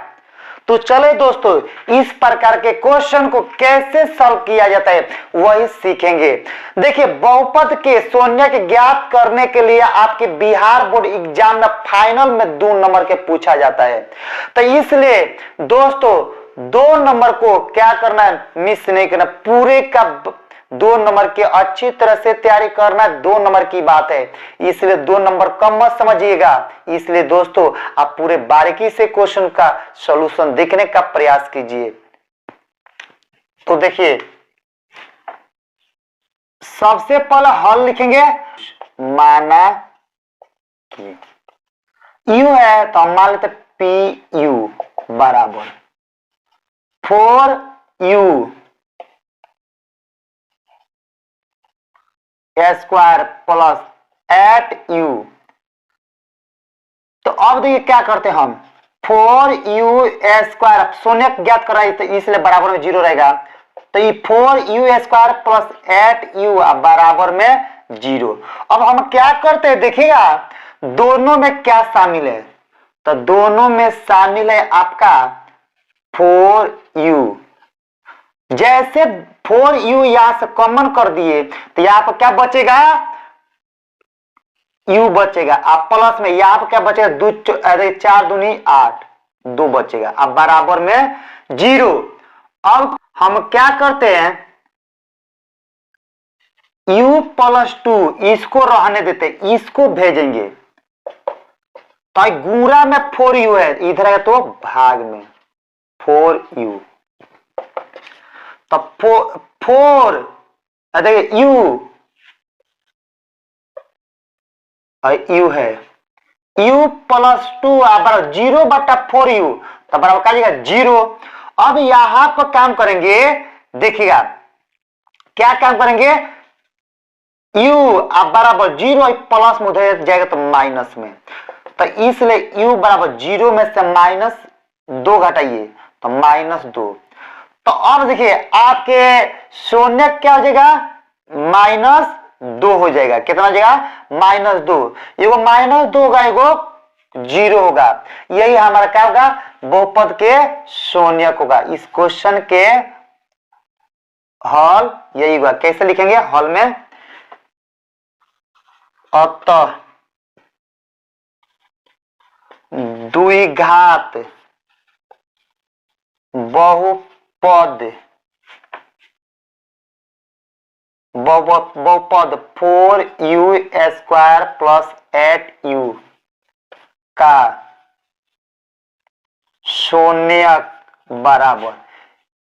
तो चले दोस्तों इस प्रकार के क्वेश्चन को कैसे सॉल्व किया जाता है वही सीखेंगे। देखिए बहुपद के शून्यक ज्ञात करने के लिए आपके बिहार बोर्ड एग्जाम में फाइनल में 2 नंबर के पूछा जाता है, तो इसलिए दोस्तों 2 नंबर को क्या करना है मिस नहीं करना, पूरे का 2 नंबर की अच्छी तरह से तैयारी करना 2 नंबर की बात है, इसलिए 2 नंबर कम मत समझिएगा। इसलिए दोस्तों आप पूरे बारीकी से क्वेश्चन का सॉल्यूशन देखने का प्रयास कीजिए। तो देखिए सबसे पहले हल लिखेंगे, माना कि u है तो हम मान लेते पी यू बराबर 4u² प्लस 8u। तो अब देखिए क्या करते हैं हम 4u² शून्यक ज्ञात कराई तो इसलिए बराबर में 0 रहेगा, तो ये 4u² प्लस 8u बराबर में 0। अब हम क्या करते हैं देखिएगा दोनों में क्या शामिल है, तो दोनों में शामिल है आपका 4u। जैसे 4u यहां से कॉमन कर दिए तो यहां पर क्या बचेगा u बचेगा, अब प्लस में यहां पर क्या बचेगा 4 दूनी 8 2 बचेगा, अब बराबर में 0। अब हम क्या करते हैं u प्लस 2 इसको रहने देते, इसको भेजेंगे, तो गुणा में 4u है इधर है तो भाग में 4u, तो 4 देखिए यू है u प्लस 2 बराबर 0/4u, तो बराबर क्या जाएगा 0। अब यहां पर काम करेंगे, देखिएगा क्या काम करेंगे, u बराबर 0 प्लस में उधर जाएगा तो माइनस में, तो इसलिए u बराबर 0 में से -2 घटाइए तो -2। तो अब देखिए आपके शून्य क्या हो जाएगा, -2 हो जाएगा। कितना हो जाएगा, -2। एगो -2 होगा, एगो 0 होगा। यही हमारा क्या होगा, बहुपद के शून्यक होगा। इस क्वेश्चन के हल यही होगा। कैसे लिखेंगे हल में, अतः द्विघात बहुपद 4u² प्लस 8u का शून्यक बराबर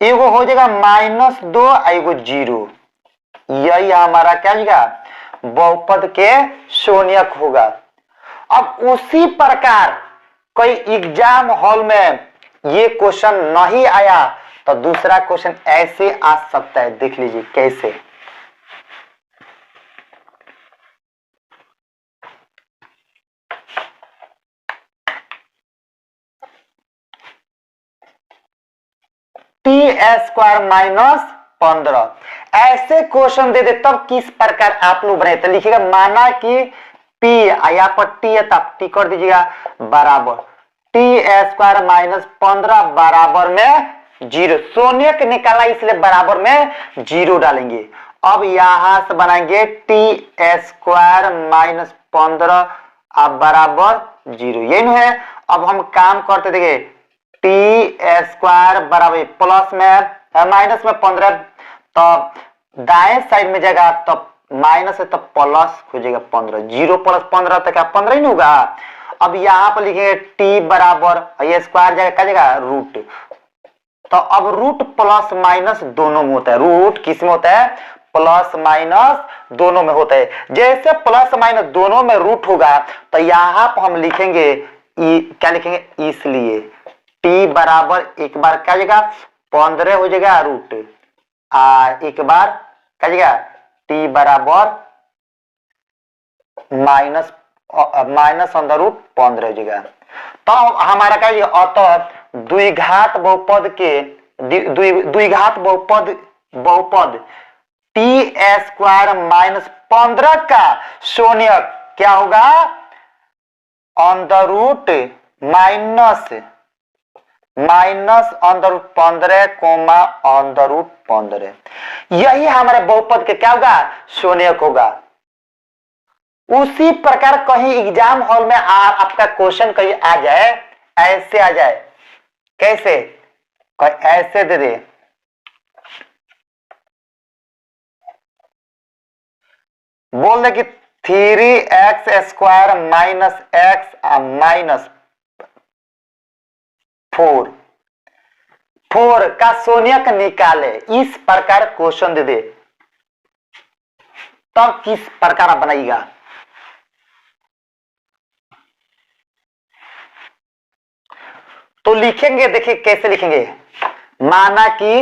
एगो हो जाएगा -2, एगो 0। यही हमारा क्या होगा, बहुपद के शून्यक होगा। अब उसी प्रकार कोई एग्जाम हॉल में ये क्वेश्चन नहीं आया तो दूसरा क्वेश्चन ऐसे आ सकता है। देख लीजिए कैसे। t² - 15 ऐसे क्वेश्चन दे दे तब किस प्रकार आप लोग बनाए, तो लिखिएगा माना कि p यहाँ पर t है तब t कर दीजिएगा बराबर t² - 15 बराबर में 0। शून्यक निकाला इसलिए बराबर में 0 डालेंगे। अब यहां से बनाएंगे t² - 15 बराबर 0, यही नहीं है। अब हम काम करते देखिए t² बराबर प्लस में माइनस में 15, तो दाएं साइड में जाएगा तो माइनस है तो प्लस हो जाएगा 15। 0 + 15 तो क्या 15 ही नहीं होगा। अब यहाँ पर लिखेंगे t बराबर, ये स्क्वायर जाएगा क्या जाएगा रूट। तो अब रूट प्लस माइनस दोनों में होता है। रूट किस में होता है, प्लस माइनस दोनों में होता है। जैसे प्लस माइनस दोनों में रूट होगा तो यहाँ पर हम लिखेंगे क्या लिखेंगे, इसलिए t बराबर एक बार क्या जाएगा 15 हो जाएगा रूट, एक बार क्या जाएगा t बराबर -√15 हो जाएगा। तो हमारा क्या जाएगा, अतः द्विघात बहुपद के द्विघात बहुपद t² - 15 का शून्यक क्या होगा, -√15 यही हमारे बहुपद के क्या होगा, शून्यक होगा। उसी प्रकार कहीं एग्जाम हॉल में आपका क्वेश्चन कहीं आ जाए, ऐसे आ जाए, कैसे, कोई ऐसे दे दे, बोल दे कि 3x² - x -4 का शून्यक निकाले, इस प्रकार क्वेश्चन दे दे तब किस प्रकार आप बनाइएगा। तो लिखेंगे, देखिए कैसे लिखेंगे, माना कि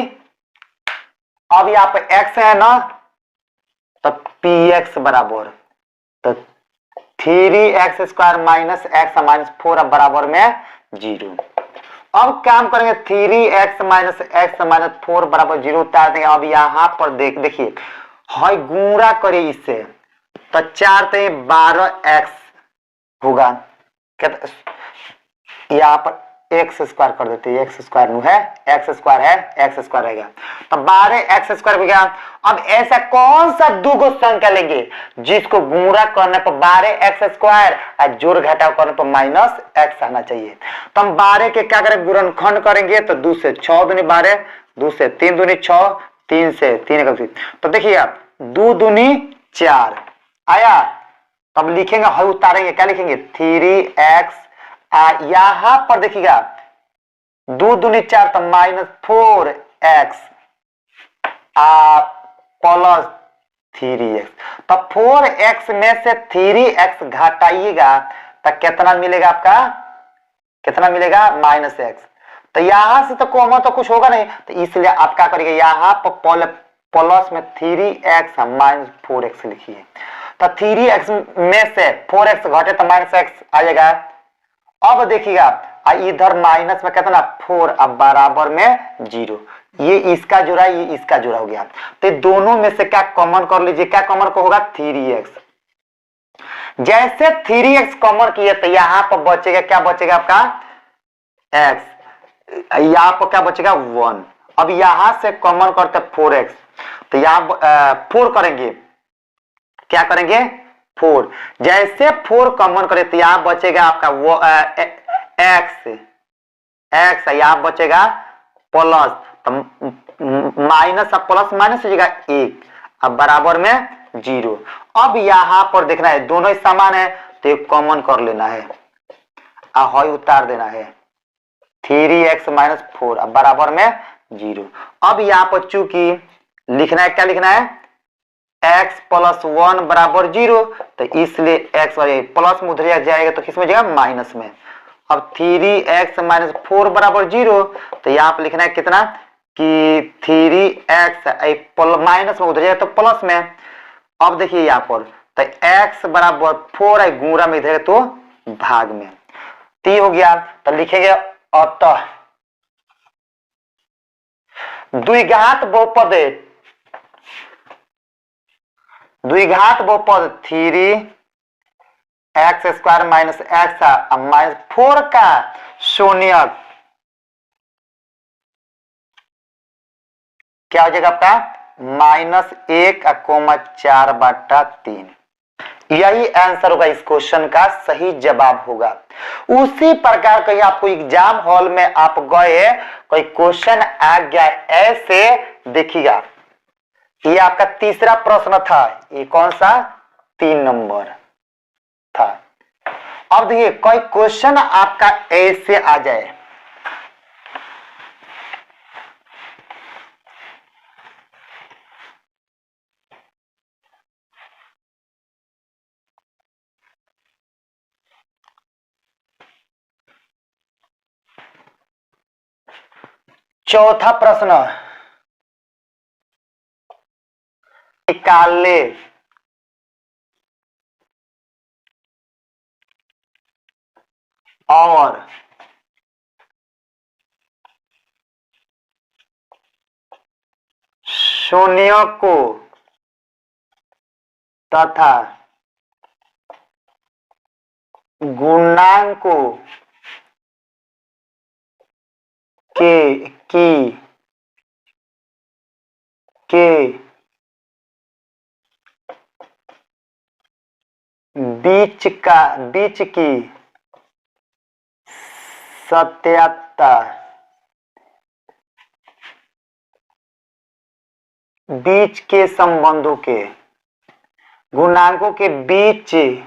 अब यहाँ पे x है ना, तो px बराबर तो 3x² - x -4 बराबर में 0। अब काम करेंगे 3x - x -4 बराबर 0 उतार देंगे। अब यहां पर देखिए है गुणा करिए इससे, तो 4 से 12x होगा। यहाँ पर x² कर देते हैं, x² है, x² है, x² रहेगा तो 12x² हो गया। अब ऐसा कौन सा दो संख्या लेंगे जिसको गुणा करने पर 12x² और जोड़ घटाव करने पर -x आना चाहिए। तो हम 12 के क्या करें, गुणनखंड करेंगे तो 2 से 6 दूनी 12, 2 से 3 दूनी 6, 3 से 3 तो देखिए आप 2 दूनी 4 आया। तब लिखेंगे, हल उतारेंगे, क्या लिखेंगे 3x, यहां पर देखिएगा 2 दूनी 4 तो -4x प्लस 3x। तो 4x में से 3x घटाइएगा तो कितना मिलेगा आपका, कितना मिलेगा -x। तो यहां से तो कॉमन तो कुछ होगा नहीं, तो इसलिए आप क्या करिएगा यहाँ पर प्लस में 3x -4x लिखिए। तो 3x में से 4x घटे तो -x आ जाएगा। अब देखिएगा इधर माइनस में कितना 4 अब बराबर में 0, ये इसका जोड़ा ये इसका जोड़ा हो गया। तो दोनों में से क्या कॉमन कर लीजिए, क्या कॉमन को होगा 3x। जैसे 3x कॉमन किए तो यहां पर बचेगा, क्या बचेगा आपका x, यहां पर क्या बचेगा 1। अब यहां से कॉमन करते 4x, तो यहां 4 करेंगे, क्या करेंगे 4। जैसे 4 कॉमन करें तो यहां बचेगा आपका वो x यहां बचेगा प्लस, तो माइनस अब प्लस माइनस हो जाएगा 1 अब बराबर में 0। अब यहां पर देखना है दोनों ही समान है तो एक कॉमन कर लेना है, हॉय उतार देना है 3x -4 अब बराबर में 0। अब यहां पर चूंकि लिखना है, क्या लिखना है x + 1 = 0, तो इसलिए x प्लस में उधर जाएगा तो किसमें जाएगा माइनस में। अब 3x -4 = 0, तो यहाँ पे लिखना है कितना कि 3x माइनस में उधर जाएगा तो प्लस में। अब देखिए यहाँ पर तो x = 4 है, गुणा में इधर तो भाग में, तो ये हो गया। तो लिखेंगे अतः द्विघात बहुपद 3x² - x -4 का शून्यक क्या हो जाएगा आपका -1,4/3। यही आंसर होगा, इस क्वेश्चन का सही जवाब होगा। उसी प्रकार कहीं आपको एग्जाम हॉल में आप गए, कोई क्वेश्चन आ गया ऐसे, देखिएगा ये आपका तीसरा प्रश्न था, ये कौन सा 3 नंबर था। अब देखिए कोई क्वेश्चन आपका ऐसे आ जाए, चौथा प्रश्न, निकाले और शून्यों को तथा गुणांकों के बीच की सत्यता, बीच के संबंधों के गुणांकों के बीच की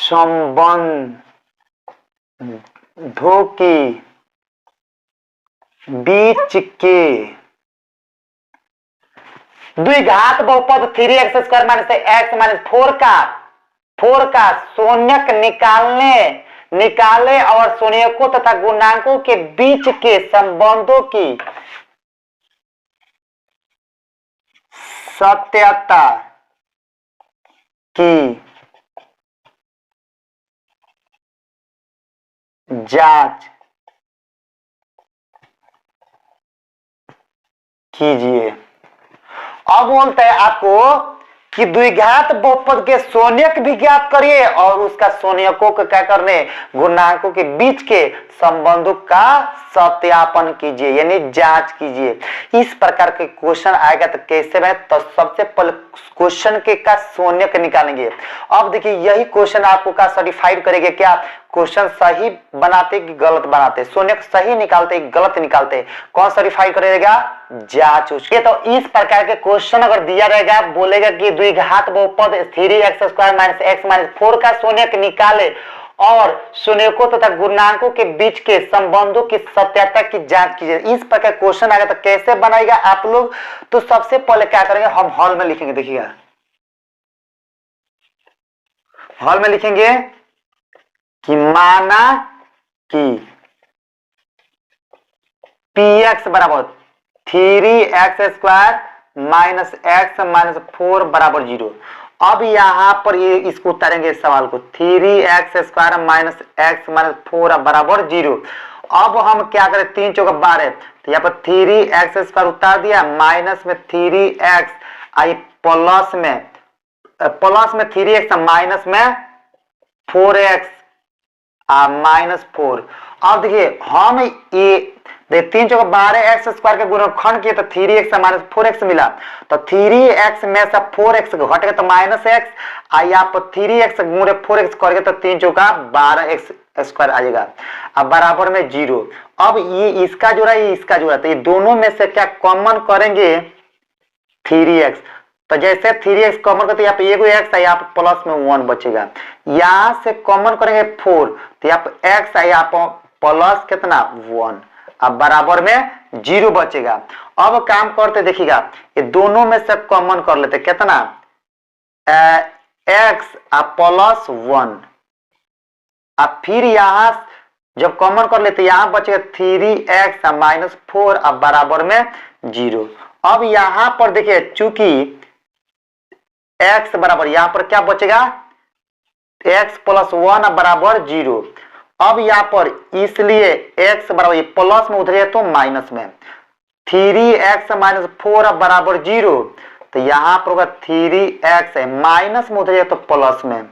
संबंधों की बीच के द्विघात बहुपद 3x² - x -4 का शून्यक निकाले और शून्यकों तथा गुणांकों के बीच के संबंधों की सत्यता की जांच कीजिए। अब बोलते हैं आपको कि द्विघात बहुपद के शून्यक भी ज्ञात करिए और उसका शून्यकों को क्या करने, गुणांकों के बीच के संबंधों का सत्यापन कीजिए, यानी जांच कीजिए। इस प्रकार के क्वेश्चन आएगा तो कैसे में, तो सबसे पहले क्वेश्चन के का शून्यक निकालेंगे। अब देखिए यही क्वेश्चन आपको का सर्टिफाइड करेंगे, क्या क्वेश्चन सही बनाते कि गलत बनाते, शून्यक सही निकालते गलत निकालते, कौन सर्टिफाइड करेगा, जांच उसके। तो इस प्रकार के क्वेश्चन अगर दिया रहेगा, बोलेगा कि द्विघात बहुपद 3x² - x -4 का शून्यक निकाले और शून्यकों तथा गुणांकों के बीच के संबंधों की सत्यता की जांच कीजिए। इस प्रकार क्वेश्चन आएगा तो कैसे बनाएगा आप लोग? तो सबसे पहले क्या करेंगे, हम हॉल में लिखेंगे। देखिएगा हॉल में लिखेंगे कि माना कि px बराबर 3x² माइनस एक्स माइनस 4 बराबर 0। अब यहां पर ये इसको उतारेंगे सवाल को, 3x² माइनस एक्स माइनस 4 बराबर 0। अब हम क्या करें, 3 चौका 12, तो यहाँ पर 3x² उतार दिया, माइनस में 3x आई प्लस में 3x माइनस में 4x माइनस 4। अब देखिए हम ये 3 चौका 12x² के गुणनखंड किए तो 3x माइनस 4x मिला, तो 3x में से 4x घटेगा तो माइनस x, आई आप 3x गुणे 4x करेंगे तो 3 चौका 12x² आ जाएगा। अब बराबर में 0। अब ये इसका जोड़ा ये इसका जोड़ा, तो ये दोनों में से क्या कॉमन करेंगे, 3x। तो जैसे 3x कॉमन करते यहाँ पे एगो x है, यहाँ पे प्लस में 1 बचेगा। यहां से कॉमन करेंगे 4, तो यहाँ पे x है, यहाँ पे प्लस कितना 1, अब बराबर में 0 बचेगा। अब काम करते देखिएगा, ये दोनों में से कॉमन कर लेते, कितना x प्लस 1। अब फिर यहां जब कॉमन कर लेते यहां बचेगा 3x माइनस 4 अब बराबर में 0। अब यहां पर देखिए चूंकि x बराबर यहां पर क्या बचेगा, x प्लस 1 बराबर 0। अब यहां पर इसलिए x बराबर ये प्लस में उधर तो माइनस में, 3x माइनस 4 बराबर 0, तो यहां पर होगा 3x है, माइनस में उधर तो प्लस में।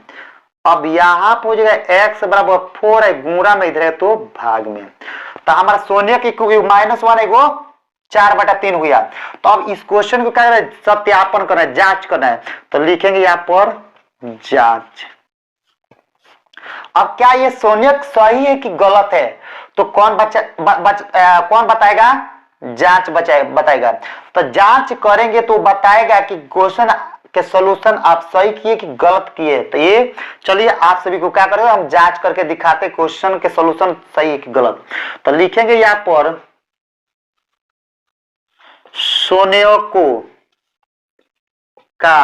अब यहां पर हो जाएगा x बराबर 4 है, गुणा में इधर है तो भाग में, तो हमारा शून्य की -1 एगो 4/3 हुआ। तो अब इस क्वेश्चन को क्या करना है, सत्यापन करना है, जांच करना है, तो लिखेंगे यहां पर जांच। अब क्या ये शून्य सही है कि गलत है, तो कौन कौन बताएगा, जांच बताएगा। तो जांच करेंगे तो बताएगा कि क्वेश्चन के सॉल्यूशन आप सही किए कि गलत किए। तो ये चलिए आप सभी को क्या करेंगे, हम जांच करके दिखाते क्वेश्चन के सॉल्यूशन सही है कि गलत। तो लिखेंगे यहां पर शून्यकों का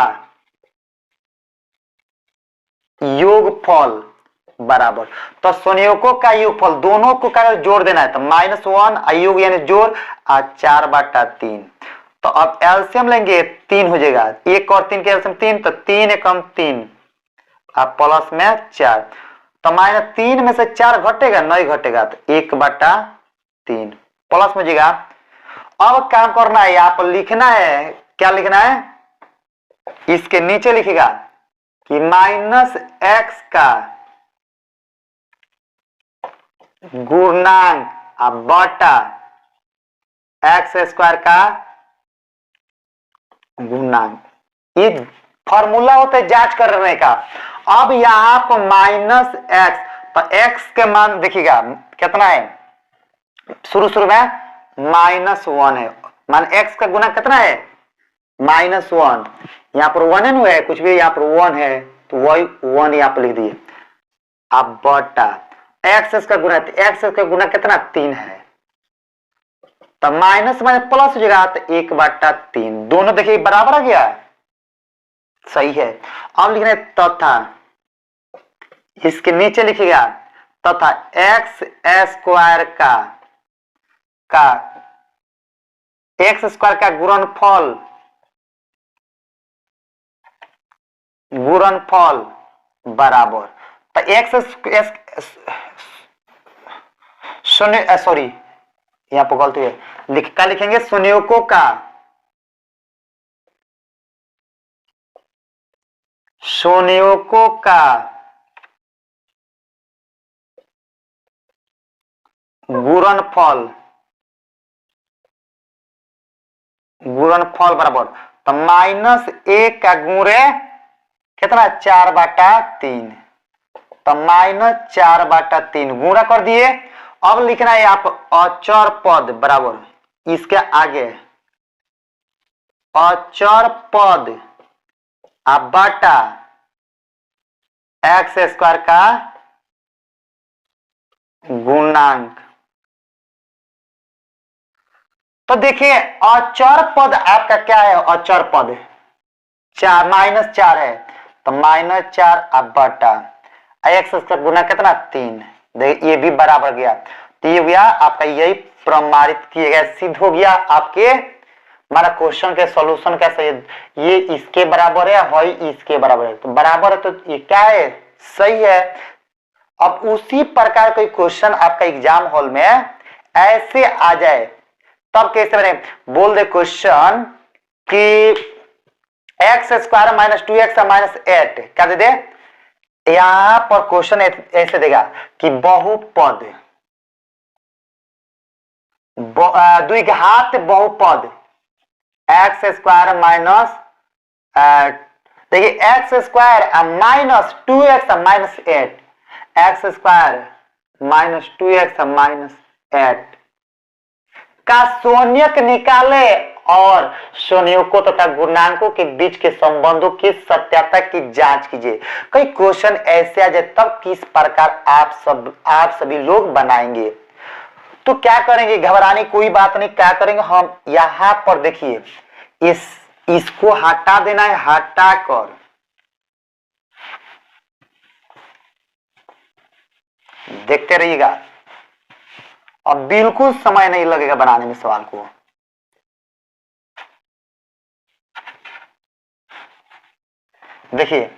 योगफल बराबर, तो शून्यकों का योगफल दोनों को क्या जोड़ देना है, तो -1 योग यानी जोड़ 4/3। तो अब एलसीएम लेंगे 3 हो जाएगा, 1 और 3 के एलसीएम 3, तो 3 एकम 3 अब प्लस में 4, तो -3 में से 4 घटेगा नहीं घटेगा, तो 1/3 प्लस में जाएगा। अब काम करना है, यहाँ पर लिखना है, क्या लिखना है, इसके नीचे लिखेगा कि -x का गुणांक बटा x² का गुणांक, ये फॉर्मूला होता है जांच करने का। अब यहां पर -x, तो x के मान देखिएगा कितना है, शुरू में -1 है, मान x का गुना कितना है -1, यहाँ पर 1 है कुछ भी, यहाँ पर 1 है तो वही 1 यहाँ पर लिख दिए। अब बटा x का गुना, x का गुना कितना 3 है, तो माइनस माइनस प्लस हो जाएगा, तो 1/3 दोनों देखिए बराबर आ गया, सही है। अब लिखना है तथा, इसके नीचे लिखिएगा तथा x² का गुणनफल बराबर, तो सॉरी यहाँ पर गलती है, क्या लिखेंगे, शून्यकों का गुणनफल बराबर, तो -1 का गुणे कितना 4/3, तो -4/3 गुणा कर दिए। अब लिखना है आप अचर पद बराबर, इसके आगे अचर पद बटा x² का गुणांक। तो देखिए अचर पद आपका क्या है, अचर पद 4 -4 है, तो -4 अब बटा एक्स का गुना कितना 3। देखिए ये भी बराबर गया, तो ये गया आपका, यही प्रमाणित किया गया, सिद्ध हो गया आपके हमारा क्वेश्चन के सॉल्यूशन कैसे, ये इसके बराबर है और इसके बराबर है, तो बराबर है तो ये क्या है, सही है। अब उसी प्रकार कोई क्वेश्चन आपका एग्जाम हॉल में ऐसे आ जाए तब कैसे बने, बोल दे क्वेश्चन कि एक्स स्क्वायर -2x-8 क्या दे दे, यहां पर क्वेश्चन ऐसे देगा कि बहुपद द्विघात बहुपद एक्स स्क्वायर माइनस, देखिए x square -2x-8, x square -2x-8 का शून्यक निकाले और शून्यकों तथा गुणांकों के बीच के संबंधों की सत्यता की जांच कीजिए। कई क्वेश्चन ऐसे आ जाए तब किस प्रकार आप सभी लोग बनाएंगे। तो क्या करेंगे, घबराने कोई बात नहीं, क्या करेंगे हम यहां पर देखिए इसको हटा देना है, हटा कर देखते रहिएगा, अब बिल्कुल समय नहीं लगेगा बनाने में सवाल को। देखिए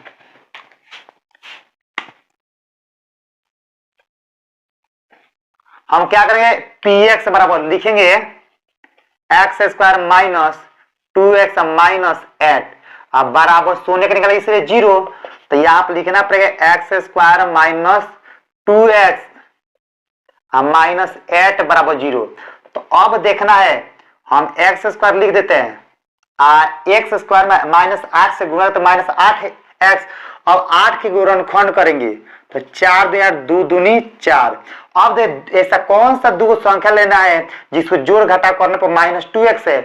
हम क्या करेंगे, पी एक्स बराबर लिखेंगे एक्स स्क्वायर -2x-8 अब बराबर शून्य का निकाला इसलिए 0, तो यहां पर लिखना पड़ेगा एक्स स्क्वायर -2x-8 बराबर 0। तो अब देखना है, हम एक्स स्क्वायर लिख देते हैं, एक्स स्क्वायर में -8 से गुणा तो -8x, अब 8 की गुणनखंड करेंगे तो 4 2 दूनी 4। अब ऐसा कौन सा दो संख्या लेना है जिसको जोड़ घटा करने पर -2x है,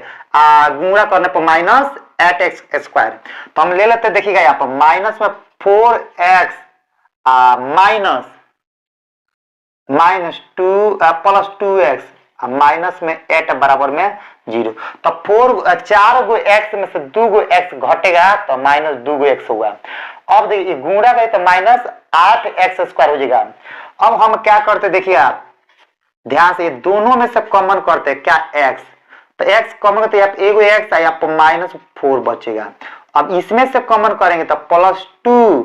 गुणा करने पर -8x स्क्वायर, तो हम ले लेते हैं। देखिएगा यहाँ पर माइनस में 4x प्लस 2x माइनस में 8 बराबर में 0, तो 4 गो x में से 2 गो x घटेगा तो -2 गो x होगा। अब देखिए गुणा करें तो -8x स्क्वायर हो जाएगा। अब हम क्या करते देखिए आप ध्यान से, ये दोनों में से कॉमन करते हैं क्या x, तो x कॉमन करते आप एगो x है, यहाँ पर -4 बचेगा। अब इसमें से कॉमन करेंगे तो +2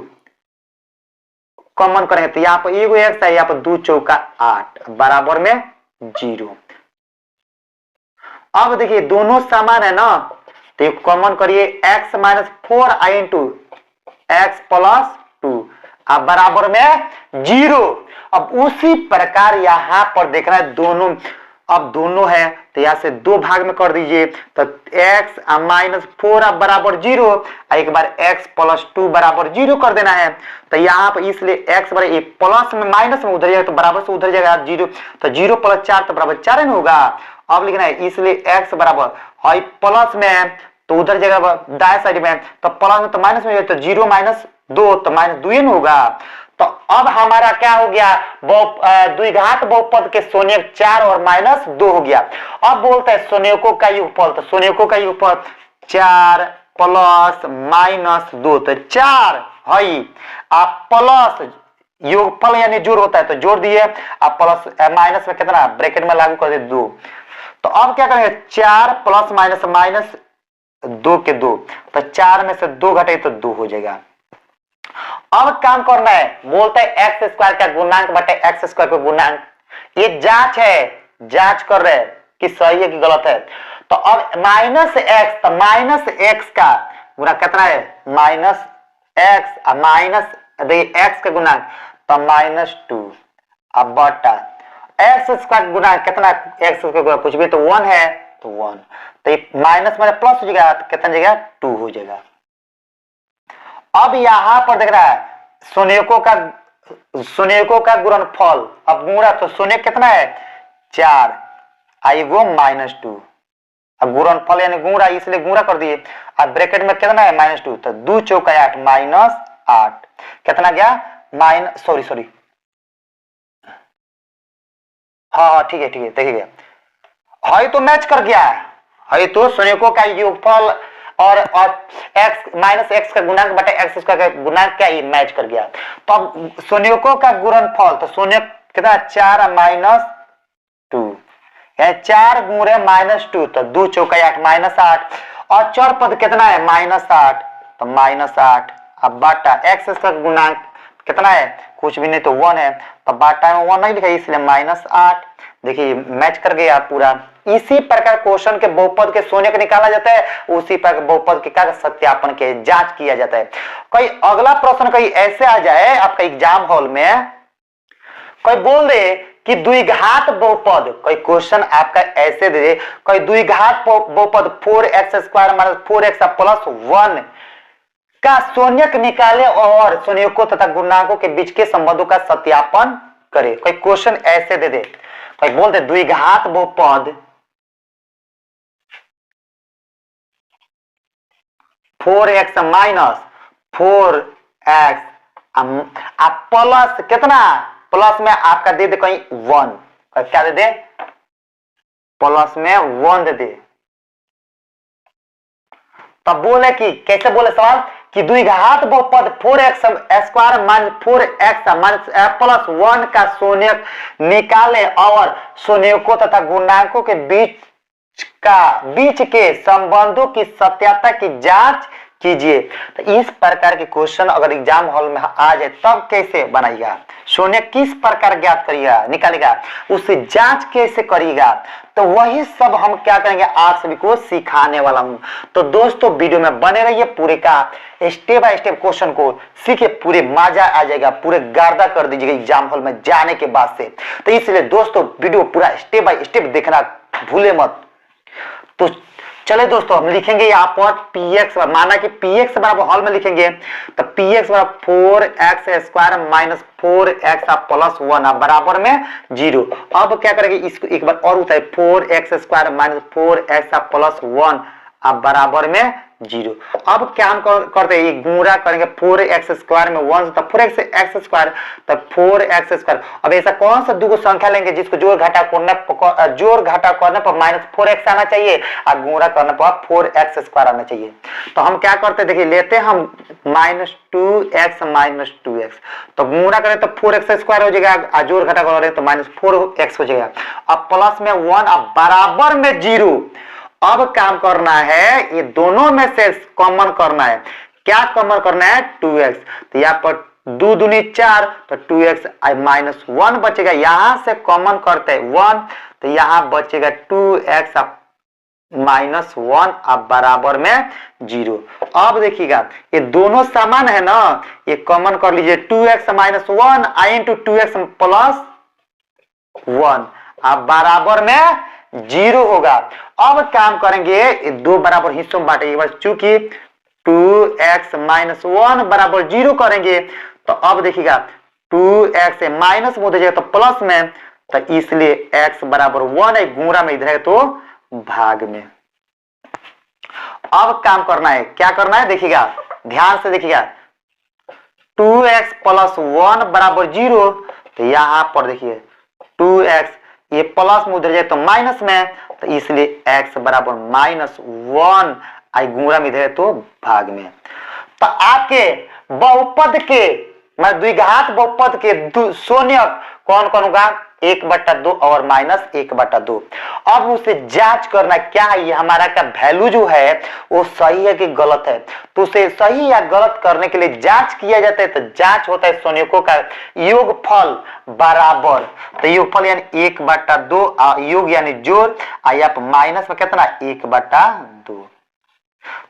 कॉमन करेंगे तो यहाँ पर एगो x है, यहाँ पर 2 चौका 8 बराबर में 0। अब देखिए दोनों समान है ना, तो कॉमन करिए x -4 इंटू x + 2 अब बराबर में 0। अब उसी प्रकार यहां पर देखना है दोनों, अब दोनों है तो यहां से 2 भाग में कर दीजिए, तो x -4 अब बराबर 0, एक बार x + 2 बराबर 0 कर देना है। तो यहाँ पर इसलिए x बराबर प्लस में माइनस में उधर जाएगा तो बराबर से उधर जाएगा 0, तो 0 + 4 तो बराबर 4 होगा। अब लिखना है इसलिए x बराबर है प्लस में तो उधर जाएगा दाएं साइड में, तो प्लस में तो माइनस में जाएगा तो 0 - 2 तो -2 होगा। तो अब हमारा क्या हो गया, द्विघात बहुपद के शून्यक 4 और -2 हो गया। अब बोलते हैं शून्यकों का योगफल, तो शून्यकों का योगफल 4 + -2 तो 4 है, आप प्लस योगफल यानी जोड़ होता है तो जोड़ दिए, आप प्लस माइनस में कितना ब्रैकेट में लागू कर दिए 2। तो अब क्या करेंगे 4 + -2 के 2, तो 4 में से 2 घटे तो 2 हो जाएगा। अब काम करना है, बोलते हैं एक्स स्क्वायर का गुणांक बटे एक्स स्क्वायर का गुणांक, ये जांच है, जांच कर रहे हैं कि सही है कि गलत है। तो अब -x, तो -x का गुना कितना है -x देखिए x का गुणांक तो -2 अब बटा एक्स स्क्वायर गुना कितना, एक्स स्क्वायर गुना कुछ भी तो 1 है तो 1, तो ये माइनस में प्लस हो जाएगा तो कितना जगह 2 हो जाएगा। अब यहां पर देख रहा है शून्यकों का गुणनफल, अब गुणा तो शून्य कितना है 4 आएगो -2, अब गुणनफल यानी गुणा इसलिए गुणा कर दिए, अब ब्रैकेट में कितना है -2 तो 2 चौका 8 -8 कितना गया सॉरी हाँ हाँ ठीक है देखिए, है तो मैच कर गया है तो संयोजकों का योगफल और x माइनस एक्स का गुणांक बटा एक्स स्क्वायर का गुणांक क्या ये मैच कर गया। तो अब संयोजकों का गुणनफल, तो संयोग कितना 4 माइनस 2, 4 गुणे माइनस 2 तो 2 चौका 8 माइनस 8, और चर पद कितना है माइनस 8 तो माइनस 8, अब बाटा एक्स स्क्वायर गुणांक कितना है कुछ भी नहीं तो 1 है, तो बाटा में 1 नहीं लिखा इसलिए माइनस 8। देखिए मैच कर गया पूरा। इसी प्रकार क्वेश्चन के बहुपद के शून्यक निकाला जाता है, उसी प्रकार बहुपद के क्या सत्यापन के जांच किया जाता है। कोई अगला प्रश्न कोई ऐसे आ जाए आपका एग्जाम हॉल में, कोई बोल दे कि द्विघात बहुपद, कोई क्वेश्चन आपका ऐसे दे दे कोई द्विघात बहुपद 4x square minus 4x plus 1 का शून्यक निकाले और शून्यकों तथा गुणांकों के बीच के संबंधों का सत्यापन करे। कोई क्वेश्चन ऐसे दे दे, कोई बोल दे द्विघात बहुपद 4x माइनस 4x प्लस कितना, प्लस में आपका दे दे कहीं 1, क्या दे दे प्लस में 1 दे दे। तब बोले कि कैसे बोले सवाल कि द्विघात बहुपद 4x square minus 4x minus plus 1 का शून्यक निकाले और शून्यकों तथा गुणांकों के बीच के संबंधों की सत्यता की जांच कीजिए। तो इस प्रकार के क्वेश्चन अगर एग्जाम हॉल में आ जाए तब कैसे बनाइएगा, शून्य किस प्रकार ज्ञात करिएगा निकालेगा, उससे जांच कैसे करिएगा, तो वही सब हम क्या करेंगे आप सभी को सिखाने वाला हूं। तो दोस्तों वीडियो में बने रहिए, पूरे का स्टेप बाय स्टेप क्वेश्चन को सीखे, पूरे मजा आ जाएगा, पूरे गर्दा कर दीजिएगा एग्जाम हॉल में जाने के बाद से। तो इसलिए दोस्तों वीडियो पूरा स्टेप बाय स्टेप देखना भूले मत। तो चले दोस्तों हम लिखेंगे यहाँ पर px, माना कि px बराबर हॉल में लिखेंगे तो px बराबर 4x square minus 4x plus 1 बराबर में 0। अब क्या करेंगे इसको एक बार और उठाए 4x square minus 4x plus 1 बराबर में 0। अब क्या हम करते हैं गुणा करेंगे 4x स्क्वायर में 1 तो 4x स्क्वायर तो 4x स्क्वायर। अब ऐसा कौन सा दो संख्या लेंगे जिसको जोड़ घटा करने पर माइनस 4x आना चाहिए और गुणा करने पर 4x स्क्वायर आना चाहिए। तो हम क्या करते हैं देखिए लेते हैं हम माइनस 2x माइनस 2x तो गुणा करें तो 4x स्क्वायर हो जाएगा और जोड़ घटा करें तो माइनस 4x हो जाएगा। अब प्लस में 1 अब बराबर में 0। अब काम करना है ये दोनों में से कॉमन करना है, क्या कॉमन करना है 2x, तो यहाँ पर 2 दूनी 4 तो 2x माइनस 1 बचेगा, यहां से कॉमन करते हैं 1 तो यहां बचेगा 2x माइनस 1 अब बराबर में 0। अब देखिएगा ये दोनों समान है ना, ये कॉमन कर लीजिए 2x minus 1 into 2x plus 1 अब बराबर में 0 होगा। अब काम करेंगे दो बराबर हिस्सों में बांटेंगे, चूंकि 2x माइनस 1 बराबर 0 करेंगे तो अब देखिएगा 2x से माइनस में जाएगा तो प्लस में, तो इसलिए x बराबर 1 है, गुणा में इधर है तो भाग में। अब काम करना है, क्या करना है देखिएगा ध्यान से देखिएगा 2x प्लस 1 बराबर 0 तो यहां पर देखिए 2x ये प्लस में उधर जाए तो माइनस में, तो इसलिए x बराबर माइनस 1 आई गुणा में इधर तो भाग में। तो आपके बहुपद के मैं द्विघात बहुपद के शून्यक कौन कौन होगा 1/2 और माइनस 1/2। अब उसे जांच करना क्या है ये हमारा का वैल्यू जो है वो सही है कि गलत है, तो उसे सही या गलत करने के लिए जांच किया जाता है। तो जांच होता है शून्यकों का योगफल बराबर, तो योगफल यानी 1/2 योग यानी जोड़ यहाँ पर माइनस में कितना 1/2।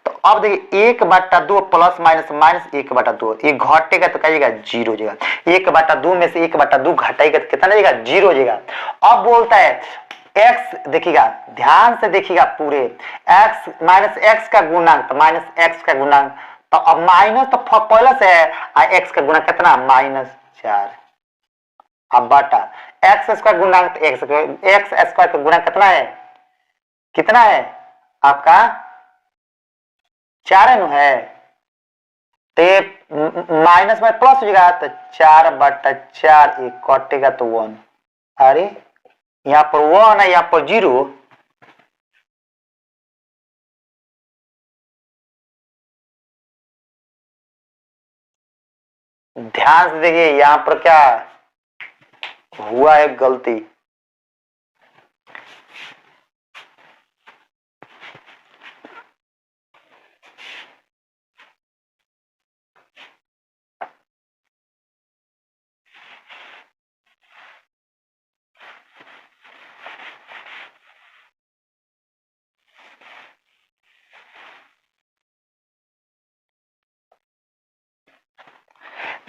तो अब देखिए 1/2 प्लस माइनस माइनस 1/2 ये घटेगा तो कहिएगा 0 हो जाएगा, 1/2 में से 1/2 घटाएगा तो कितना जाएगा 0 हो जाएगा। अब बोलता है x देखिएगा ध्यान से देखिएगा पूरे x माइनस एक्स का गुणांक तो माइनस एक्स का गुणांक, तो अब माइनस तो पहले से है और x का गुणांक कितना -4 अब बटा एक्स स्क्वायर गुणांक एक्स स्क्वायर का गुणांक कितना है आपका 4 है, तो ये माइनस में प्लस हो जाएगा तो 4/4 एक कटेगा तो 1। अरे यहाँ पर 1 है, यहाँ पर 0। ध्यान से देखिए यहाँ पर क्या हुआ है गलती।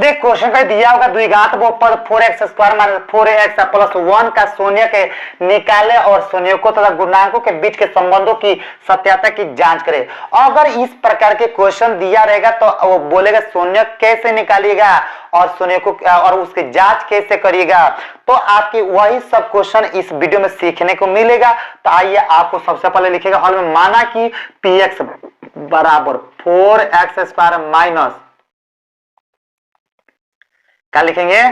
देख क्वेश्चन का दिया होगा द्विघात बहुपद 4x square minus 4x plus 1 का शून्य के निकाले और शून्यकों तथा गुणांकों के बीच के संबंधों की सत्यता की जांच करें। अगर इस प्रकार के क्वेश्चन दिया रहेगा तो वो बोलेगा शून्य कैसे निकालिएगा और शून्य को और उसकी जांच कैसे करिएगा। तो आपकी वही सब क्वेश्चन इस वीडियो में सीखने को मिलेगा। तो आइए आपको सबसे पहले लिखेगा हल में, माना कि px बराबर 4x स्क्वायर माइनस क्या लिखेंगे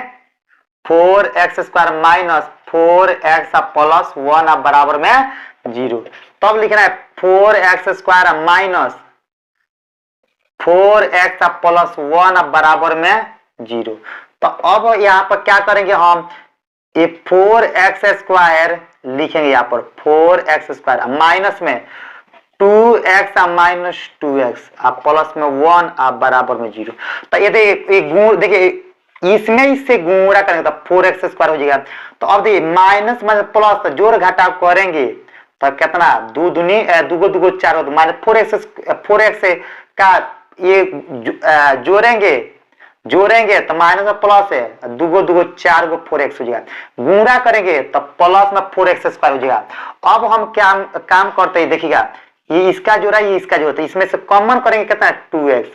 4x square minus 4x plus 1 बराबर में 0। तब लिखना है 4x square minus 4x plus 1 बराबर में 0। तो अब यहाँ पर क्या करेंगे हम, ये 4x स्क्वायर लिखेंगे यहाँ पर 4x स्क्वायर माइनस में 2x माइनस 2x प्लस में 1 बराबर में 0। तो ये देखिए इसमें इससे गुणा करेंगे तो 4x स्क्वायर हो जाएगा। तो अब देखिए माइनस माइनस प्लस जोड़ घटाव करेंगे तो कितना, दो दूनी दुगो दुगो 4 हो, माइनस 4x का ये जोड़ेंगे तो माइनस में प्लस है, दुगो दुगो 4 गो 4x हो जाएगा। गुणा करेंगे तो प्लस में 4x स्क्वायर हो जाएगा। अब हम क्या काम करते हैं देखिएगा, ये इसका जोड़ा ये इसका जोड़ा, इसमें से कॉमन करेंगे कितना 2x।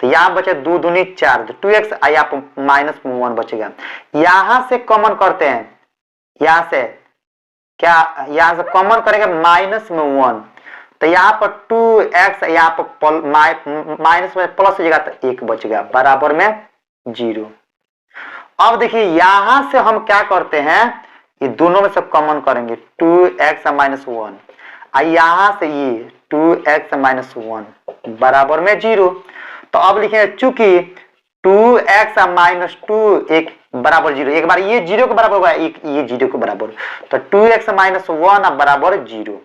तो यहाँ बचे 2 दूनी 4, तो 2x यहाँ पर माइनस 1 बचेगा। यहां से कॉमन करते हैं, यहां से क्या, यहां से कॉमन करेंगे माइनस में 1, तो यहाँ पर 2x यहाँ पर माइनस में प्लस हो जाएगा तो 1 बचेगा बराबर में 0। अब देखिए यहां से हम क्या करते हैं, ये दोनों में से कॉमन करेंगे 2x माइनस 1, यहां से ये 2x माइनस 1 बराबर में 0। तो अब लिखेंगे चूंकि 2x माइनस 2 एक बराबर 0, एक बार ये 0 के बराबर होगा, एक ये 0 के बराबर, तो 2x माइनस 1 बराबर 0।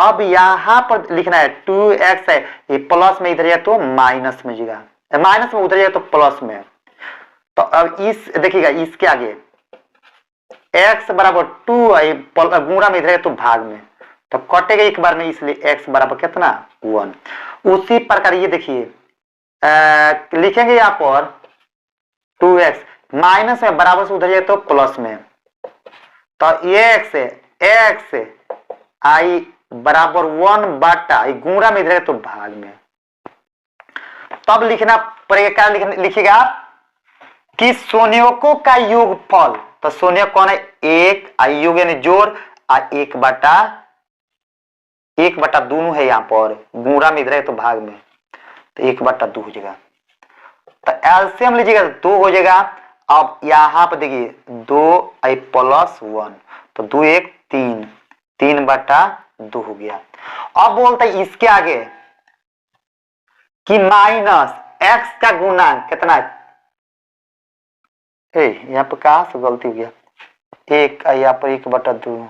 अब यहां पर लिखना है 2x है, ये प्लस में इधर जाए तो माइनस में जाएगा, माइनस में उधर जाए तो प्लस में। तो अब इस देखिएगा इसके आगे x बराबर 2 है, गुणा में इधर है तो भाग में, तो कटेगा एक बार में, इसलिए x बराबर कितना 1। उसी प्रकार ये देखिए लिखेंगे यहाँ पर 2x माइनस में बराबर से उधर जाए तो प्लस में, तो ये x आई बराबर 1 बाटा गुणा में इधर तो भाग में। तब लिखना पड़ेगा, लिखिएगा कि शून्यकों का योगफल, तो शून्य कौन है 1, योग यानी जोड़ 1 बटा दोनों है, यहाँ पर गुणा में इधर है तो भाग में, तो 1 बटा 2 हो जाएगा। तो एलसीएम लीजिएगा 2 हो जाएगा। अब यहां पर देखिए 2 प्लस 1, तो 2 1 3, 3 बटा 2 हो गया। अब बोलते हैं इसके आगे कि माइनस x का गुणांक कितना है, यहाँ पर कहां से गलती हो गया, 1 यहाँ पर 1 बटा 2,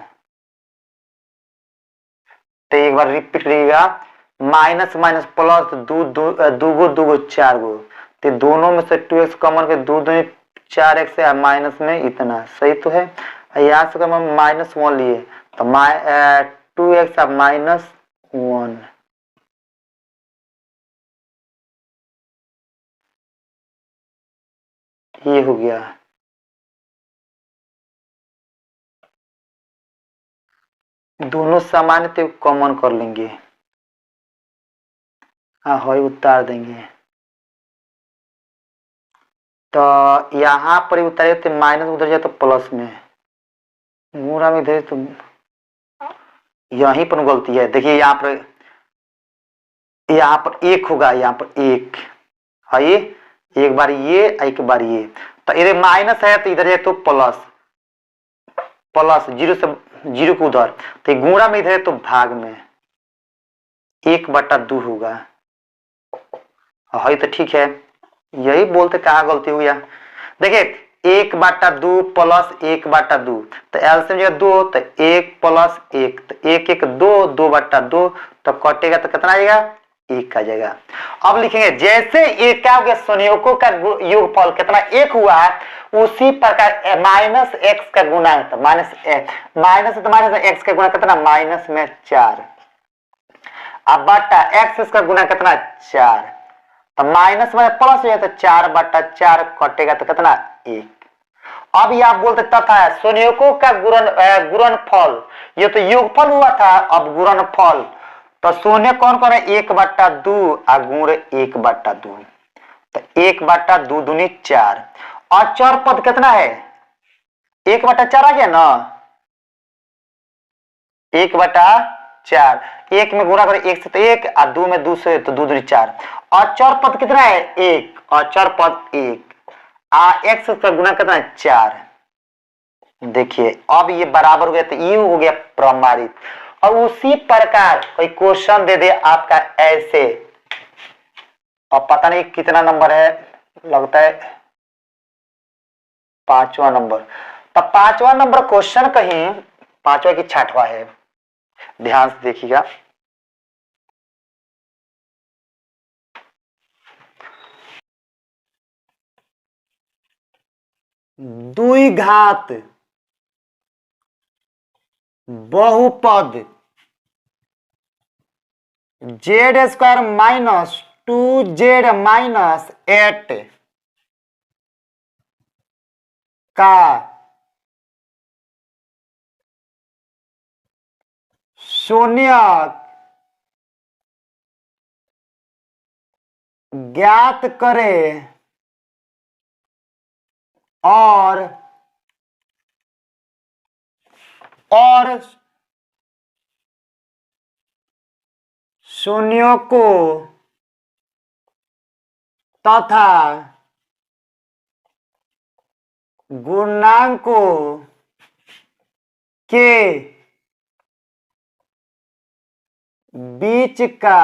तो एक बार रिपीट करिएगा, माइनस माइनस प्लस दूगो दूगो 4 गो, तो दोनों में से 2x कॉमन के 2 दूनी 4x है, माइनस में इतना सही तो है। यहाँ से हम माइनस 1 लिए तो 2x अब माइनस 1, ये हो गया। दोनों सामान्य तो कॉमन कर लेंगे, हाँ उतार देंगे, तो यहाँ पर उतारे तो माइनस उधर जाए तो प्लस में, गुणा में इधर तो यहीं पर गलती है। देखिए यहाँ पर 1 होगा, यहाँ पर 1 है, ये एक बार ये एक बार ये, तो इधर माइनस है तो इधर जाए तो प्लस 0 से जीरो को उधर, तो गुणा में इधर है तो भाग में 1/2 होगा। हाँ तो ठीक है, यही बोलते कहाँ गलती हुई है। देखिए 1/2 प्लस 1/2, तो एलसीएम जगह 2, तो 1 प्लस 1, तो 1 1 2, 2/2, तो कटेगा तो कितना आएगा 1 आ जाएगा। अब लिखेंगे जैसे एक क्या हो गया, संयोजकों का योगफल कितना 1 हुआ है, उसी प्रकार माइनस एक्स का गुना है, तो माइनस एक्स का गुना कितना माइनस में 4, अब बटा एक्स का गुना कितना 4, तो माइनस में प्लस हो जाए तो 4/4 कटेगा तो कितना 1। अब ये आप बोलते तथा संयोजकों का गुणनफल, ये तो योगफल हुआ था, अब गुणनफल तो शून्य कौन कौन है 1/2 और गुण 1/2, तो 1/2 दूनी 4, और चर पद कितना है 1/4 आ गया ना, 1/4, 1 में गुणा करें 1 से तो 1 और 2 में 2 से तो 2 दूनी 4, और चर पद कितना है 1, और चर पद 1 एक्स का गुना कितना है 4। देखिए अब ये बराबर हो गया, तो ये हो गया प्रमाणित। और उसी प्रकार कोई क्वेश्चन दे दे आपका ऐसे, और पता नहीं कितना नंबर है, लगता है 5वां नंबर, तो 5वां नंबर क्वेश्चन कहीं 5वां की 6वां है, ध्यान से देखिएगा। द्विघात बहुपद z² माइनस 2z माइनस 8 का शून्यक ज्ञात करे और शून्यों को तथा गुणांकों के बीच का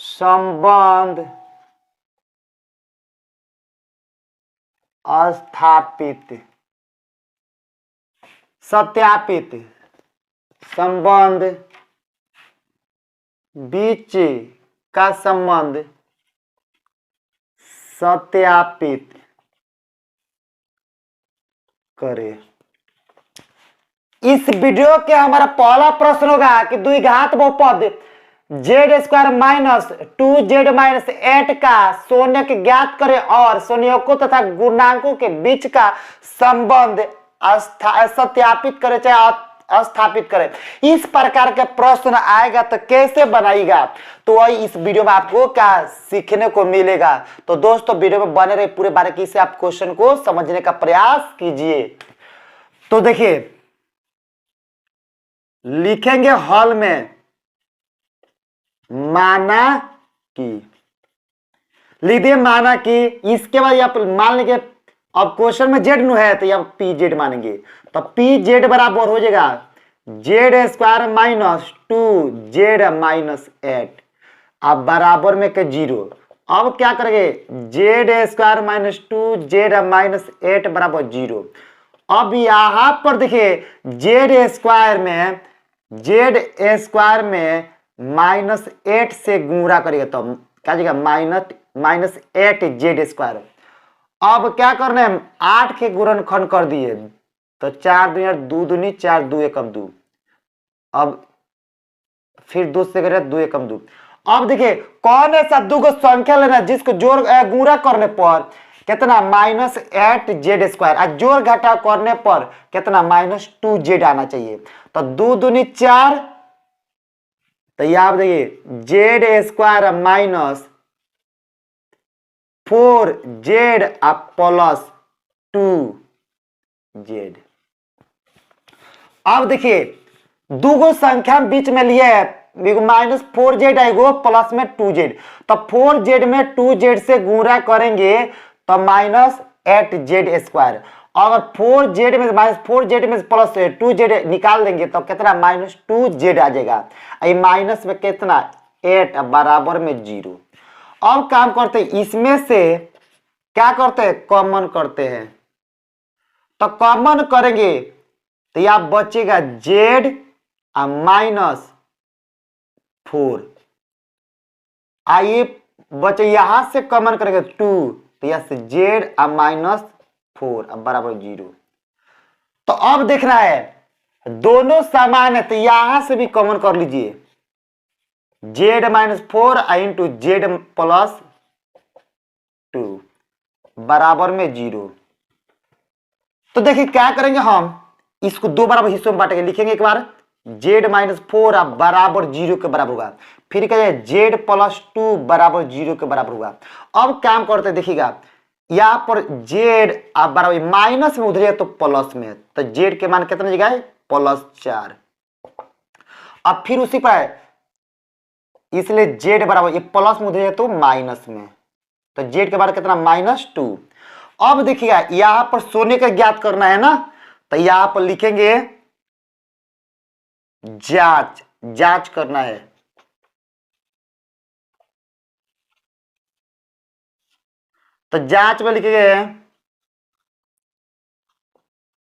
संबंध सत्यापित संबंध बीच का संबंध सत्यापित करे। इस वीडियो के हमारा पहला प्रश्न होगा कि द्विघात बहुपद z² माइनस 2z माइनस 8 का शून्यक ज्ञात करें और शून्यकों तथा गुणांकों के बीच का संबंध सत्यापित करे चाहे स्थापित करें। इस प्रकार के प्रश्न आएगा तो कैसे बनाएगा, तो इस वीडियो में आपको क्या सीखने को मिलेगा। तो दोस्तों वीडियो में बने रहे, पूरे बारीकी से आप क्वेश्चन को समझने का प्रयास कीजिए। तो देखिए लिखेंगे हॉल में माना कि, लिख दिए माना कि, इसके बाद आप मान लीजिए अब क्वेश्चन में जेड नु है तो यहाँ पी जेड मानेंगे, तो पी जेड बराबर हो जाएगा z² माइनस 2z माइनस 8, अब बराबर में के 0। अब क्या करेंगे z² माइनस 2z माइनस 8 बराबर 0। अब यहां पर देखिए z² में माइनस 8 से गुणा करेगा तो क्या जाएगा माइनस 8z²। अब क्या करना है 8 के गुणनखंड कर दिए तो 4 2 दूनी 4 2 एकम 2, अब फिर 2 से करें 2 एकम 2। अब देखिए कौन ऐसा दो संख्या लेना जिसको जोड़ गुणा करने पर कितना -8z², और जोड़ घटा करने पर कितना -2z आना चाहिए। तो 2 दूनी 4, तो ये आप देखिए z² minus 4z plus 2z। अब देखिए दो संख्या बीच में लिए है, -4z आएगा प्लस में 2z, तो 4z में 2z से गुणा करेंगे तो -8z²। अगर 4z में -4z में प्लस 2z निकाल देंगे तो कितना -2z आ जाएगा। ये माइनस में कितना 8 बराबर में 0। अब काम करते हैं, इसमें से क्या करते हैं कॉमन करते हैं। तो कॉमन करेंगे तो यह बचेगा z -4। आइए बचे यहां से कॉमन करेंगे 2 तो यहां से z -4 बराबर 0। तो अब देखना है दोनों समान है तो यहां से भी कॉमन कर लीजिए z -4 इंटू z +2 बराबर में 0। तो देखिए क्या करेंगे हम इसको दो बराबर हिस्सों में बांटेंगे। लिखेंगे एक बार z -4 बराबर 0 के बराबर होगा, फिर कहेंगे z +2 बराबर 0 के बराबर होगा। अब काम करते हैं, देखिएगा यहां पर z बराबर माइनस में उधर तो प्लस में, तो z के मान कितना जगह है +4। अब फिर उसी पर इसलिए z बराबर ये प्लस में उधर तो माइनस में, तो z के मान कितना -2। अब देखिएगा यहां पर सोने का ज्ञात करना है ना, तो यहां पर लिखेंगे जांच, जांच करना है। तो जांच में लिखेंगे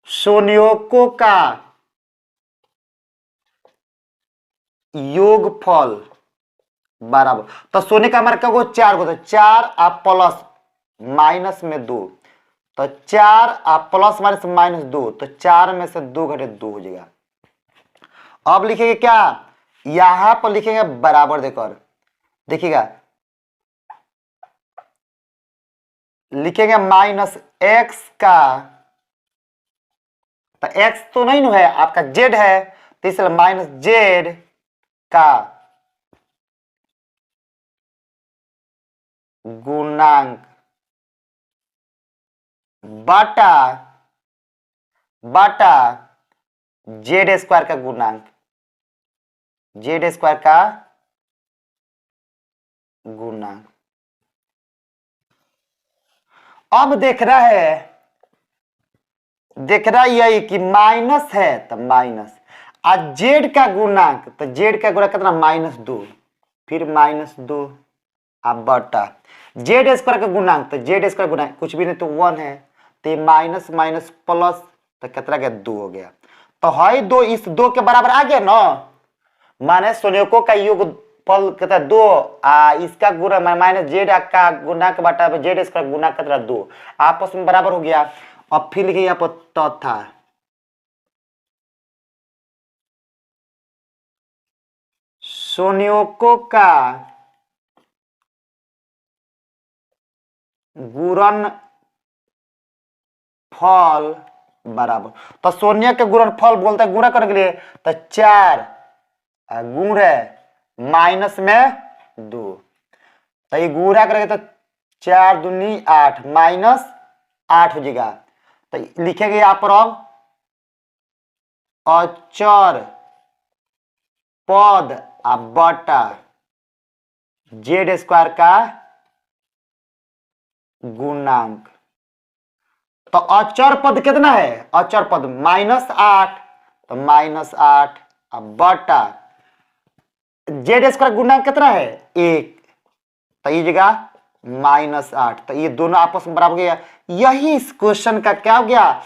सोनियों का योगफल बराबर, तो सोने का हमारा क्या होगा 4 को, तो 4 आप प्लस माइनस में 2, तो 4 आप प्लस माइनस -2, तो 4 में से 2 घटे 2 हो जाएगा। अब लिखेंगे क्या यहां पर लिखेंगे बराबर देकर, देखिएगा लिखेंगे -x का, तो x तो नहीं है आपका z है, तो इसलिए -z का गुणांक बाटा z² का गुणांक, z² का गुणांक। अब देखना यही कि माइनस है तो माइनस, आज z का गुणांक, तो z का गुणांक कितना -2, फिर -2 आप बटा z² का गुणांक, तो z² गुणांक कुछ भी नहीं तो 1 है, तो माइनस माइनस प्लस तो कितना गया 2 हो गया। तो है 2 इस 2 के बराबर आ गया ना, माने संयोजकों का योगफल कितना 2 इसका गुणा -z का गुणांक बटा z² गुणांक कितना 2 आपस में बराबर हो गया। अब फिर लिखिए यहाँ पर तथा संयोजकों का गुणनफल बराबर, तो शून्य के गुणनफल बोलते हैं गुणा करने के लिए, तो 4 गुण है माइनस में 2, तो ये गुणा करेंगे तो 4 दूनी 8 -8 हो जाएगा। तो लिखेंगे यहां पर अब अचर पद बटा z² का गुणांक। तो अचर पद कितना है, अचर पद -8, तो -8 बटा z² गुणांक कितना है 1, तो ये जगह -8, तो ये दोनों आपस में बराबर हो गया। यही इस क्वेश्चन का क्या हो गया,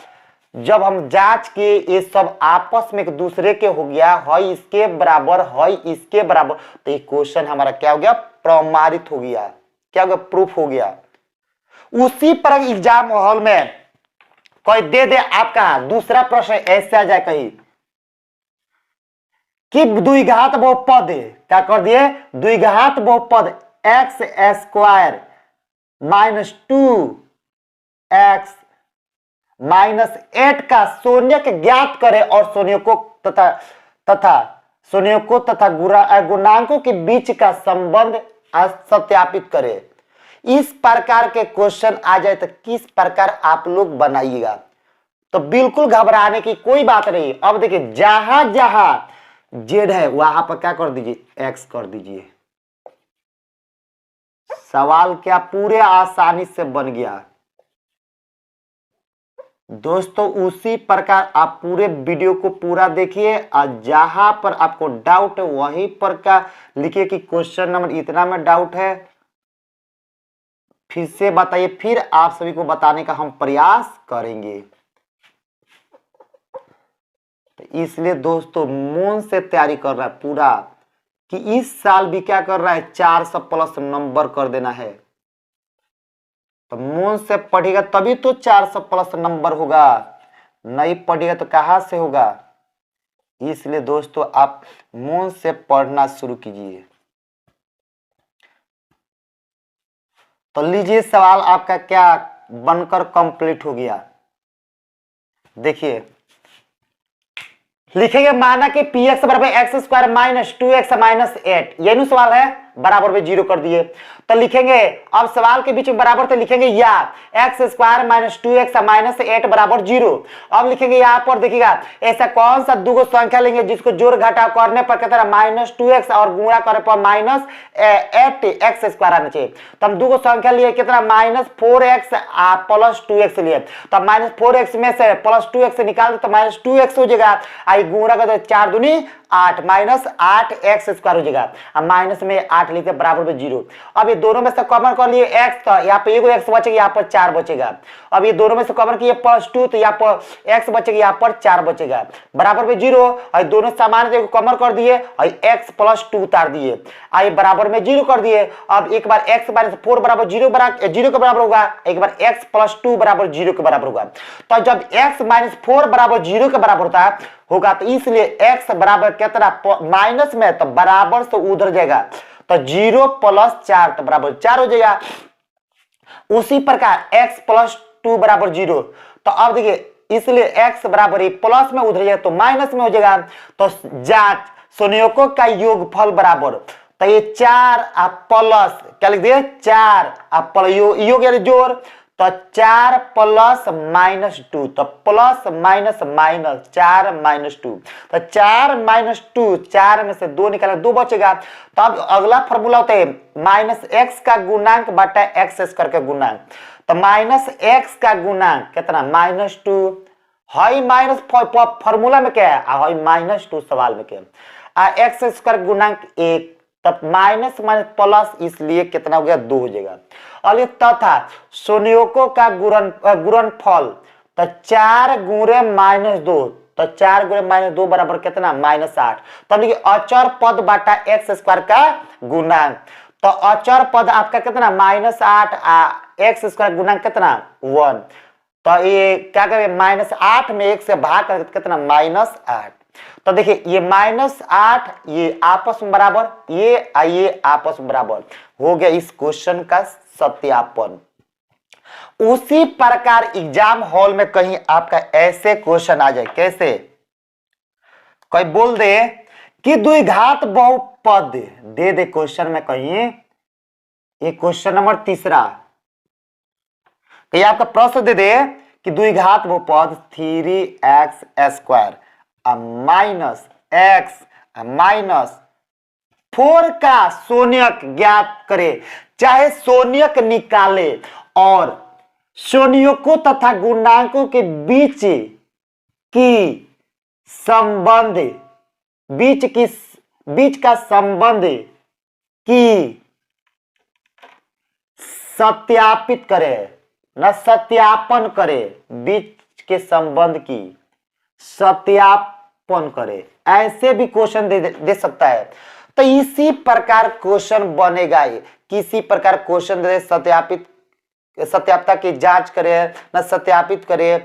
जब हम जांच के ये सब आपस में एक दूसरे के हो गया है इसके बराबर है इसके बराबर, तो ये क्वेश्चन हमारा क्या हो गया प्रमाणित हो गया, क्या हो गया प्रूफ हो गया। उसी पर एग्जाम हॉल में कोई दे आपका दूसरा प्रश्न ऐसे आ जाए कहीं कि द्विघात बहुपद, क्या कर दिए द्विघात बहुपद x² -2x -8 का शून्यक ज्ञात करे और शून्यकों तथा शून्यकों तथा गुणांकों के बीच का संबंध सत्यापित करे। इस प्रकार के क्वेश्चन आ जाए तो किस प्रकार आप लोग बनाइएगा, तो बिल्कुल घबराने की कोई बात नहीं। अब देखिए जहां जहां z है वहां पर क्या कर दीजिए x कर दीजिए, सवाल क्या पूरे आसानी से बन गया। दोस्तों उसी प्रकार आप पूरे वीडियो को पूरा देखिए और जहां पर आपको डाउट है वहीं पर का लिखिए कि क्वेश्चन नंबर इतना में डाउट है, फिर से बताइए, फिर आप सभी को बताने का हम प्रयास करेंगे। तो इसलिए दोस्तों मन से तैयारी कर रहा है पूरा कि इस साल भी क्या कर रहा है 400 प्लस नंबर कर देना है। तो मन से पढ़ेगा तभी तो 400 प्लस नंबर होगा, नहीं पढ़ेगा तो कहां से होगा। इसलिए दोस्तों आप मन से पढ़ना शुरू कीजिए। तो लीजिए सवाल आपका क्या बनकर कंप्लीट हो गया। देखिए लिखेंगे माना कि पी एक्स बराबर x square minus 2x minus 8, ये सवाल है, बराबर में 0 कर दिए। तो लिखेंगे अब सवाल के बीच में बराबर तो लिखेंगे या x square minus 2x minus 8 बराबर 0। अब लिखेंगे यहाँ पर देखिएगा ऐसा कौन सा दो संख्या लेंगे जिसको जोड़ घटाव करने पर कितना माइनस 2x और गुणा करने पर माइनस 8x स्क्वायर आना चाहिए। तो हम दो संख्या लिए कितना माइनस 4x प्लस 2x लिए। तो माइनस 4x में से प्लस 2x निकाल दे तो माइनस 2x हो जाएगा, आई गुणा कर 4 दूनी 8 माइनस 8x स्क्वायर हो जाएगा। अब माइनस में 8 लिखते बराबर में 0। अब ये दोनों में से कॉमन कर लिए x, तो यहाँ पे एगो x बचेगा, यहाँ पर 4 बचेगा। अब ये दोनों में से कॉमन किए प्लस 2, तो यहाँ पर x बचेगा, यहाँ पर 4 बचेगा, बराबर में 0। और दोनों सामान से कॉमन कर दिए और x प्लस 2 उतार दिए, आई बराबर में 0 कर दिए। अब एक बार x माइनस 4 बराबर 0 के बराबर होगा, एक बार x प्लस 2 बराबर 0 के बराबर होगा। तो जब x माइनस 4 बराबर 0 के बराबर होगा तो इसलिए x बराबर कितना माइनस में, तो बराबर से उधर जाएगा, तो 0 प्लस 4 तो बराबर 4 हो जाएगा। उसी प्रकार x प्लस 2 बराबर 0, तो अब देखिए इसलिए x बराबर प्लस में उधर जाएगा तो माइनस में हो जाएगा। तो जांच संयोजकों का योगफल बराबर, तो ये 4 प्लस क्या लिख दिए 4 योग यानी जोड़, तो 4 प्लस माइनस 2, तो प्लस माइनस माइनस 4 माइनस 2, तो 4 माइनस 2, 4 में से 2 निकाला 2 बचेगा। तो अब अगला फॉर्मूला होता है माइनस एक्स का गुणांक बटा एक्स स्क्वायर का गुणांक। तो माइनस एक्स का गुणांक कितना माइनस 2, हाई माइनस फॉर्मूला में क्या है, हाई माइनस 2 सवाल में क्या है, एक्स स्क्वायर गुणांक 1, तब माइनस माइनस प्लस, इसलिए कितना हो गया 2 हो जाएगा। और ये तथा संयोजकों का गुणनफल, तो 4 गुणे माइनस 2, तो 4 गुणे माइनस 2 बराबर कितना माइनस 8। तब देखिए अचर पद बाटा एक्स स्क्वायर का गुणांक, तो अचर पद आपका कितना माइनस 8, एक्स स्क्वायर गुणांक कितना 1। तो ये क्या करें माइनस 8 में 1 से भाग कर कितना माइनस 8। तो देखिए ये माइनस 8 ये आपस में बराबर, ये आपस में बराबर हो गया इस क्वेश्चन का सत्यापन। उसी प्रकार एग्जाम हॉल में कहीं आपका ऐसे क्वेश्चन आ जाए, कैसे कोई बोल दे कि द्विघात बहुपद दे क्वेश्चन में कहीं, ये क्वेश्चन नंबर 3 कहीं आपका प्रश्न दे कि द्विघात बहुपद 3x square minus x minus 4 का शून्यक ज्ञात करे, चाहे शून्यक निकाले और शून्यकों तथा गुणांकों के बीच का संबंध की सत्यापित करे, न सत्यापन करे, बीच के संबंध की सत्यापन करे, ऐसे भी क्वेश्चन दे सकता है। तो इसी प्रकार क्वेश्चन बनेगा, किसी प्रकार क्वेश्चन दे सत्यापता की जांच करे न सत्यापित करे,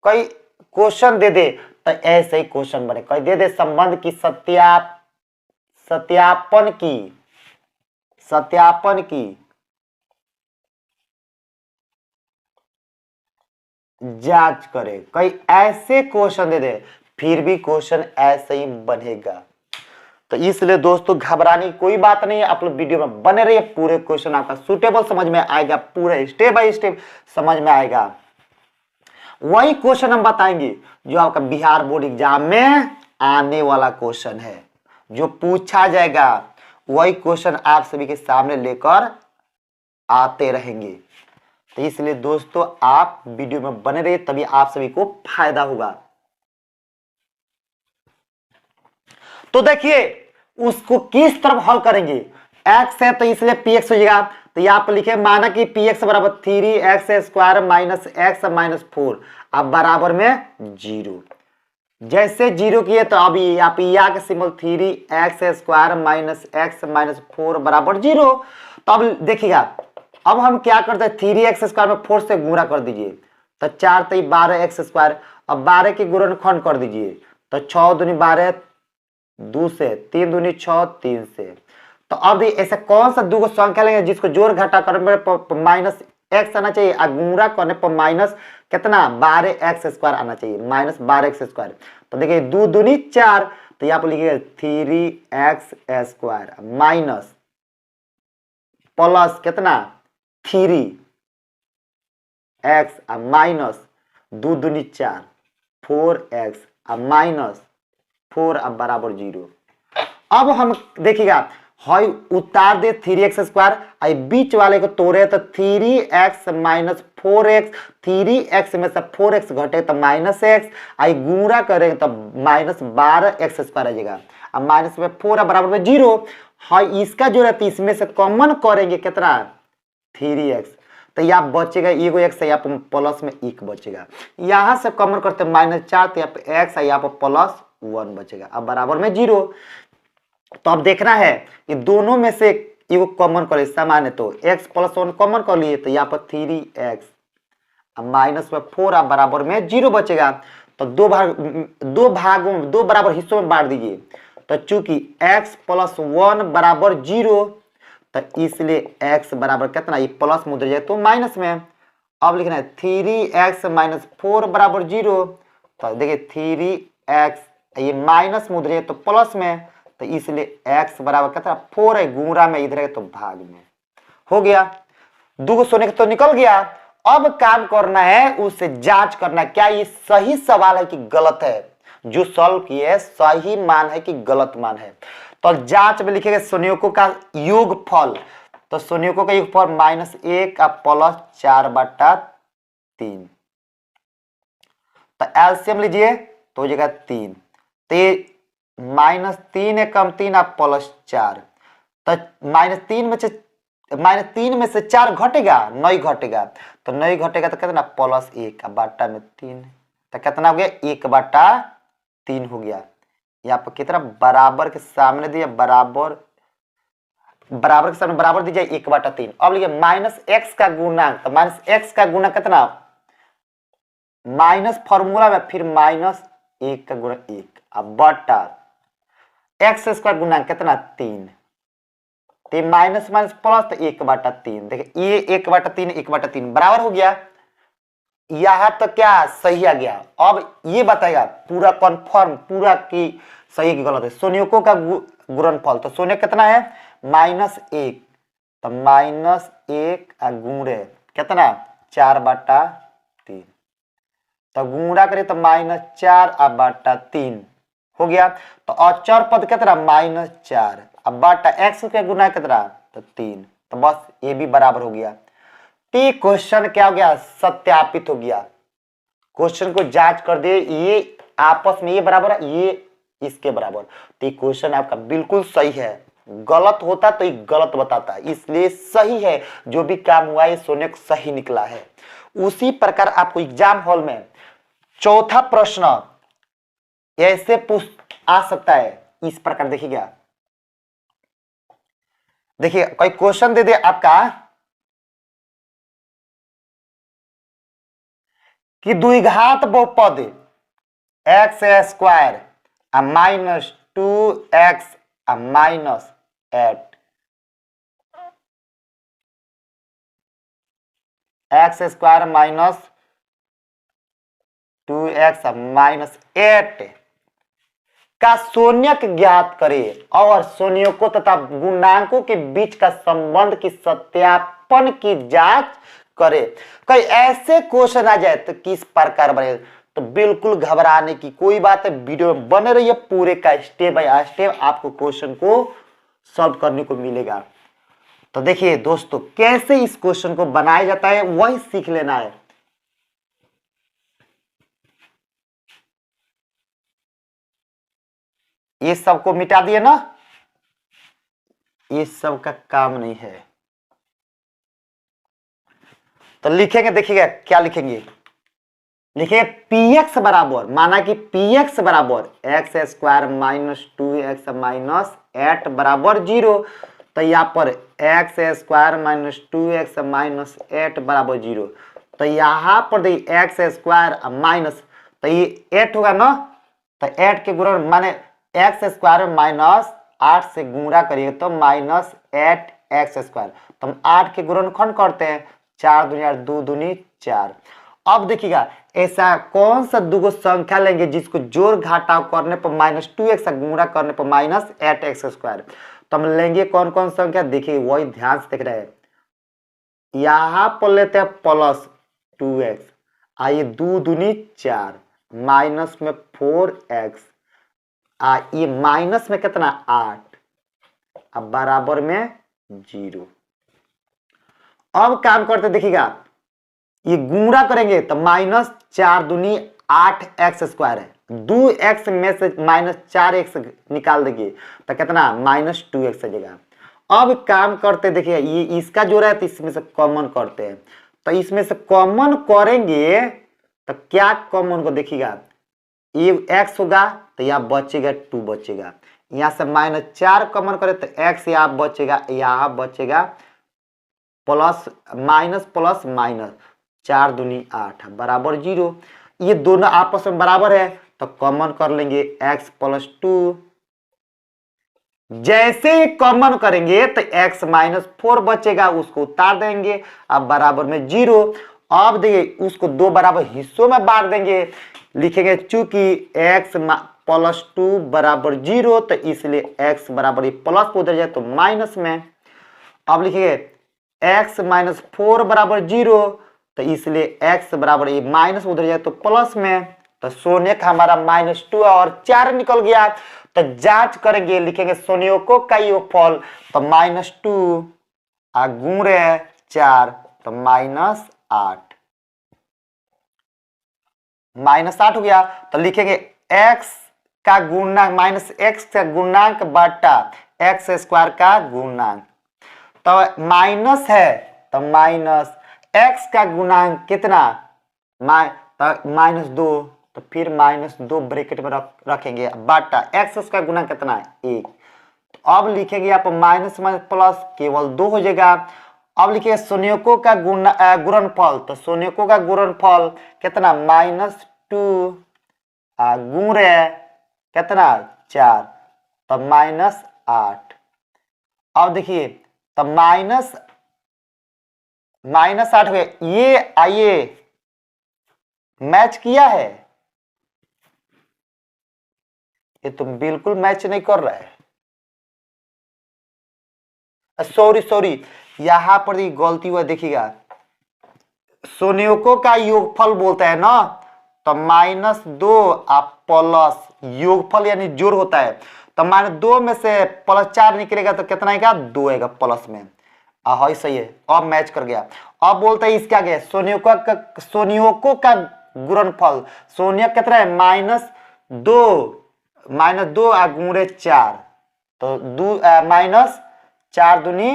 कोई क्वेश्चन दे तो ऐसे ही क्वेश्चन बने, कोई दे संबंध की सत्यापन की जांच करे, कोई ऐसे क्वेश्चन दे फिर भी क्वेश्चन ऐसे ही बनेगा। तो इसलिए दोस्तों घबराने की कोई बात नहीं है, आप लोग वीडियो में बने रहिए, पूरे क्वेश्चन आपका सुटेबल समझ में आएगा, पूरे स्टेप बाय स्टेप समझ में आएगा। वही क्वेश्चन हम बताएंगे जो आपका बिहार बोर्ड एग्जाम में आने वाला क्वेश्चन है, जो पूछा जाएगा वही क्वेश्चन आप सभी के सामने लेकर आते रहेंगे। तो इसलिए दोस्तों आप वीडियो में बने रहिए, तभी आप सभी को फायदा होगा। तो देखिए उसको किस तरफ हल करेंगे, x है तो इसलिए px हो जाएगा, तो यहां पर लिखे माना कि px बराबर 3x² माइनस x माइनस 4, अब बराबर में 0। जैसे 0 किए तो अभी यहाँ पे या के symbol 3x² minus x minus 4 बराबर 0। तो अब देखिएगा, अब हम क्या करते हैं, 3x² में 4 से गुणा कर दीजिए, तो 4 तो 12x², अब 12 के गुणनखंड कर दीजिए, तो 6 दूनी 12, 2 से 3 दूनी 6, 3 से। तो अब ऐसा कौन सा दो संख्या लेंगे जिसको जोड़ घटा करने पर माइनस एक्स आना चाहिए, और गुणा करने पर माइनस कितना 12x² आना चाहिए, माइनस 12x²। तो देखिए 2 दूनी 4, तो यहाँ पर लिखिएगा 3x² माइनस प्लस कितना 3x माइनस 2 दूनी 4 4x माइनस 4 अब बराबर 0। अब हम देखिएगा हाई उतार दे 3x², आई बीच वाले को तोड़े तो 3x माइनस 4x, 3x में से 4x घटे तो माइनस x, आई गुणा करेंगे तो माइनस 12x² आ जाएगा, अब माइनस में 4 बराबर में 0। हाई इसका जो रहता है इसमें से कॉमन करेंगे कितना 3x, तो यहाँ बचेगा एगो x, यहाँ पर प्लस में 1 बचेगा, यहाँ से कॉमन करते माइनस 4, तो यहाँ पे x, यहाँ पर प्लस 1 बचेगा, अब बराबर में 0। तो अब देखना है कि दोनों में से एगो कॉमन करे समान है, तो x प्लस 1 कॉमन कर लिए, तो यहाँ पर 3x माइनस में 4 अब बराबर में 0 बचेगा। तो दो बराबर हिस्सों में बांट दीजिए, तो चूंकि x प्लस 1 बराबर 0, तो इसलिए x बराबर कितना, ये प्लस मुद्रा जाए तो माइनस में। अब लिखना है 3x माइनस 4 बराबर 0, तो देखिए 3x ये माइनस मुद्रा है तो प्लस में, तो इसलिए x बराबर कितना 4 है, गुणा में इधर है तो भाग में हो गया। दो सोने का तो निकल गया। अब काम करना है उसे जांच करना, क्या ये सही सवाल है कि गलत है, जो सॉल्व किए सही मान है कि गलत मान है। तो जांच में लिखेगा संयोगों का योगफल, तो संयोगों का योगफल -1 अब प्लस 4/3, तो एलसीएम लीजिए तो हो जाएगा 3, तो ये -3 है कम 3 अब प्लस 4, तो -3 में से 4 घटेगा, नहीं घटेगा, तो नहीं घटेगा तो कितना +1 अब बाटा में 3, तो कितना हो गया 1/3 हो गया। यहाँ पर कितना बराबर के सामने दिया, बराबर के सामने बराबर दीजिए 1/3। अब लिखिए -x का गुणांक, तो -x का गुणा कितना, माइनस फॉर्मूला में फिर -1 का गुणा 1 अब बटा x² गुणा कितना 3, तो माइनस माइनस प्लस तो 1/3, देखिए ये 1/3 बराबर हो गया। यहां तो क्या सही आ गया। अब ये बताएगा पूरा कन्फर्म पूरा की सही की गलत है। संयोगों का गुणनफल, तो संयोग कितना है -1, तो -1 गुणे कितना 4/3, तो गुणा करें तो -4/3 हो गया। तो अचर पद कितना -4 अब बटा x के गुना कितना तो 3, तो बस ये भी बराबर हो गया। तो क्वेश्चन क्या हो गया सत्यापित हो गया। क्वेश्चन को जांच कर दिए, ये आपस में ये बराबर है, ये इसके बराबर, तो ये क्वेश्चन आपका बिल्कुल सही है। गलत होता तो ये गलत बताता है, इसलिए सही है। जो भी काम हुआ है सोने सही निकला है। उसी प्रकार आपको एग्जाम हॉल में चौथा प्रश्न ऐसे पूछ आ सकता है इस प्रकार। देखिएगा, देखिए कोई क्वेश्चन दे दे आपका कि द्विघात बहुपद x² -2x -8 x² -2x -8 का शून्यक ज्ञात करें और शून्यकों तथा गुणांकों के बीच का संबंध की सत्यापन की जांच करें। कोई ऐसे क्वेश्चन आ जाए तो किस प्रकार बने, तो बिल्कुल घबराने की कोई बात है। वीडियो में बने रहिए, पूरे का स्टेप बाय स्टेप आपको क्वेश्चन को सॉल्व करने को मिलेगा। तो देखिए दोस्तों कैसे इस क्वेश्चन को बनाया जाता है वही सीख लेना है। ये सबको मिटा दिए ना, ये सब का काम नहीं है। तो लिखेंगे, देखिएगा क्या लिखेंगे, लिखिए पी एक्स बराबर, माना कि पी एक्स बराबर x square minus 2x minus 8 बराबर 0। तो यहाँ पर x square minus 2x minus 8 बराबर 0। तो यहाँ पर देखिए एक्स स्क्वायर माइनस, तो ये 8 होगा ना, तो 8 के गुणन माने एक्स स्क्वायर माइनस 8 से गुणा करिए तो माइनस 8 एक्स स्क्वायर। तो हम 8 के गुणनखंड करते हैं, 4 दूनी 2 दूनी 4। अब देखिएगा ऐसा कौन सा दो संख्या लेंगे जिसको जोड़ घटाव करने पर माइनस 2x गुणा करने पर माइनस 8x स्क्वायर। तो हम लेंगे कौन कौन संख्या, देखिए वही ध्यान से देख रहे हैं। यहां पर लेते हैं प्लस 2x, आइए 2 दूनी 4 माइनस में 4x, ये माइनस में कितना 8, अब बराबर में 0। अब काम करते देखिएगा, ये गुणा करेंगे तो माइनस 4 दूनी 8x स्क्वायर है, 2x में से माइनस 4x निकाल देंगे तो कितना माइनस 2x आ जाएगा। अब काम करते देखिए, ये इसका जोड़ा है तो इसमें से कॉमन करते हैं। तो इसमें से कॉमन करेंगे तो क्या कॉमन को देखिएगा, ये x होगा तो यहाँ बचेगा 2 बचेगा, यहाँ से माइनस 4 कॉमन करे तो x यहाँ बचेगा, यहाँ बचेगा प्लस माइनस प्लस माइनस, 4 दूनी 8 बराबर 0। ये दोनों आपस में बराबर है तो कॉमन कर लेंगे x प्लस 2। जैसे ही कॉमन करेंगे तो x माइनस 4 बचेगा, उसको उतार देंगे, अब बराबर में 0। अब देखिए उसको दो बराबर हिस्सों में बांट देंगे, लिखेंगे चूंकि x प्लस 2 बराबर 0 तो इसलिए x बराबर प्लस उधर जाए तो माइनस में। अब लिखिए x माइनस 4 बराबर 0 तो इसलिए x बराबर ये माइनस उधर जाए तो प्लस में। तो सोने का हमारा माइनस 2 और 4 निकल गया। तो जांच करेंगे, लिखेंगे संयोगों का योगफल, तो माइनस 2 गुणे 4 तो माइनस 8, माइनस 8 हो गया। तो लिखेंगे x का गुणनांक माइनस x का गुणनांक बटा एक्स स्क्वायर का गुणनांक। तो माइनस है तो माइनस x का गुणांक कितना, माइनस 2, तो फिर माइनस 2 ब्रैकेट में रखेंगे बटा x का गुणांक कितना है 1। तो अब लिखेंगे यहाँ पर माइनस माइनस प्लस केवल 2 हो जाएगा। अब लिखिए संयोगों का गुणनफल, तो संयोगों का गुणनफल कितना माइनस 2 गुणे कितना 4 तो माइनस 8। अब देखिए तो माइनस 8 हो गया। ये आइए मैच किया है, ये तो बिल्कुल मैच नहीं कर रहा है। सॉरी यहां पर ही गलती हुआ, देखिएगा संयोगों का योगफल बोलता है ना, तो माइनस 2 आप प्लस योगफल यानी जोड़ होता है, तो माइनस 2 में से प्लस 4 निकलेगा तो कितना आएगा 2 आएगा प्लस में। हाँ सही है, अब मैच कर गया। अब बोलते हैं इसका क्या, संयोगों का गुणनफल, संयोग कितना है माइनस 2 गुणे 4 तो माइनस 4 दूनी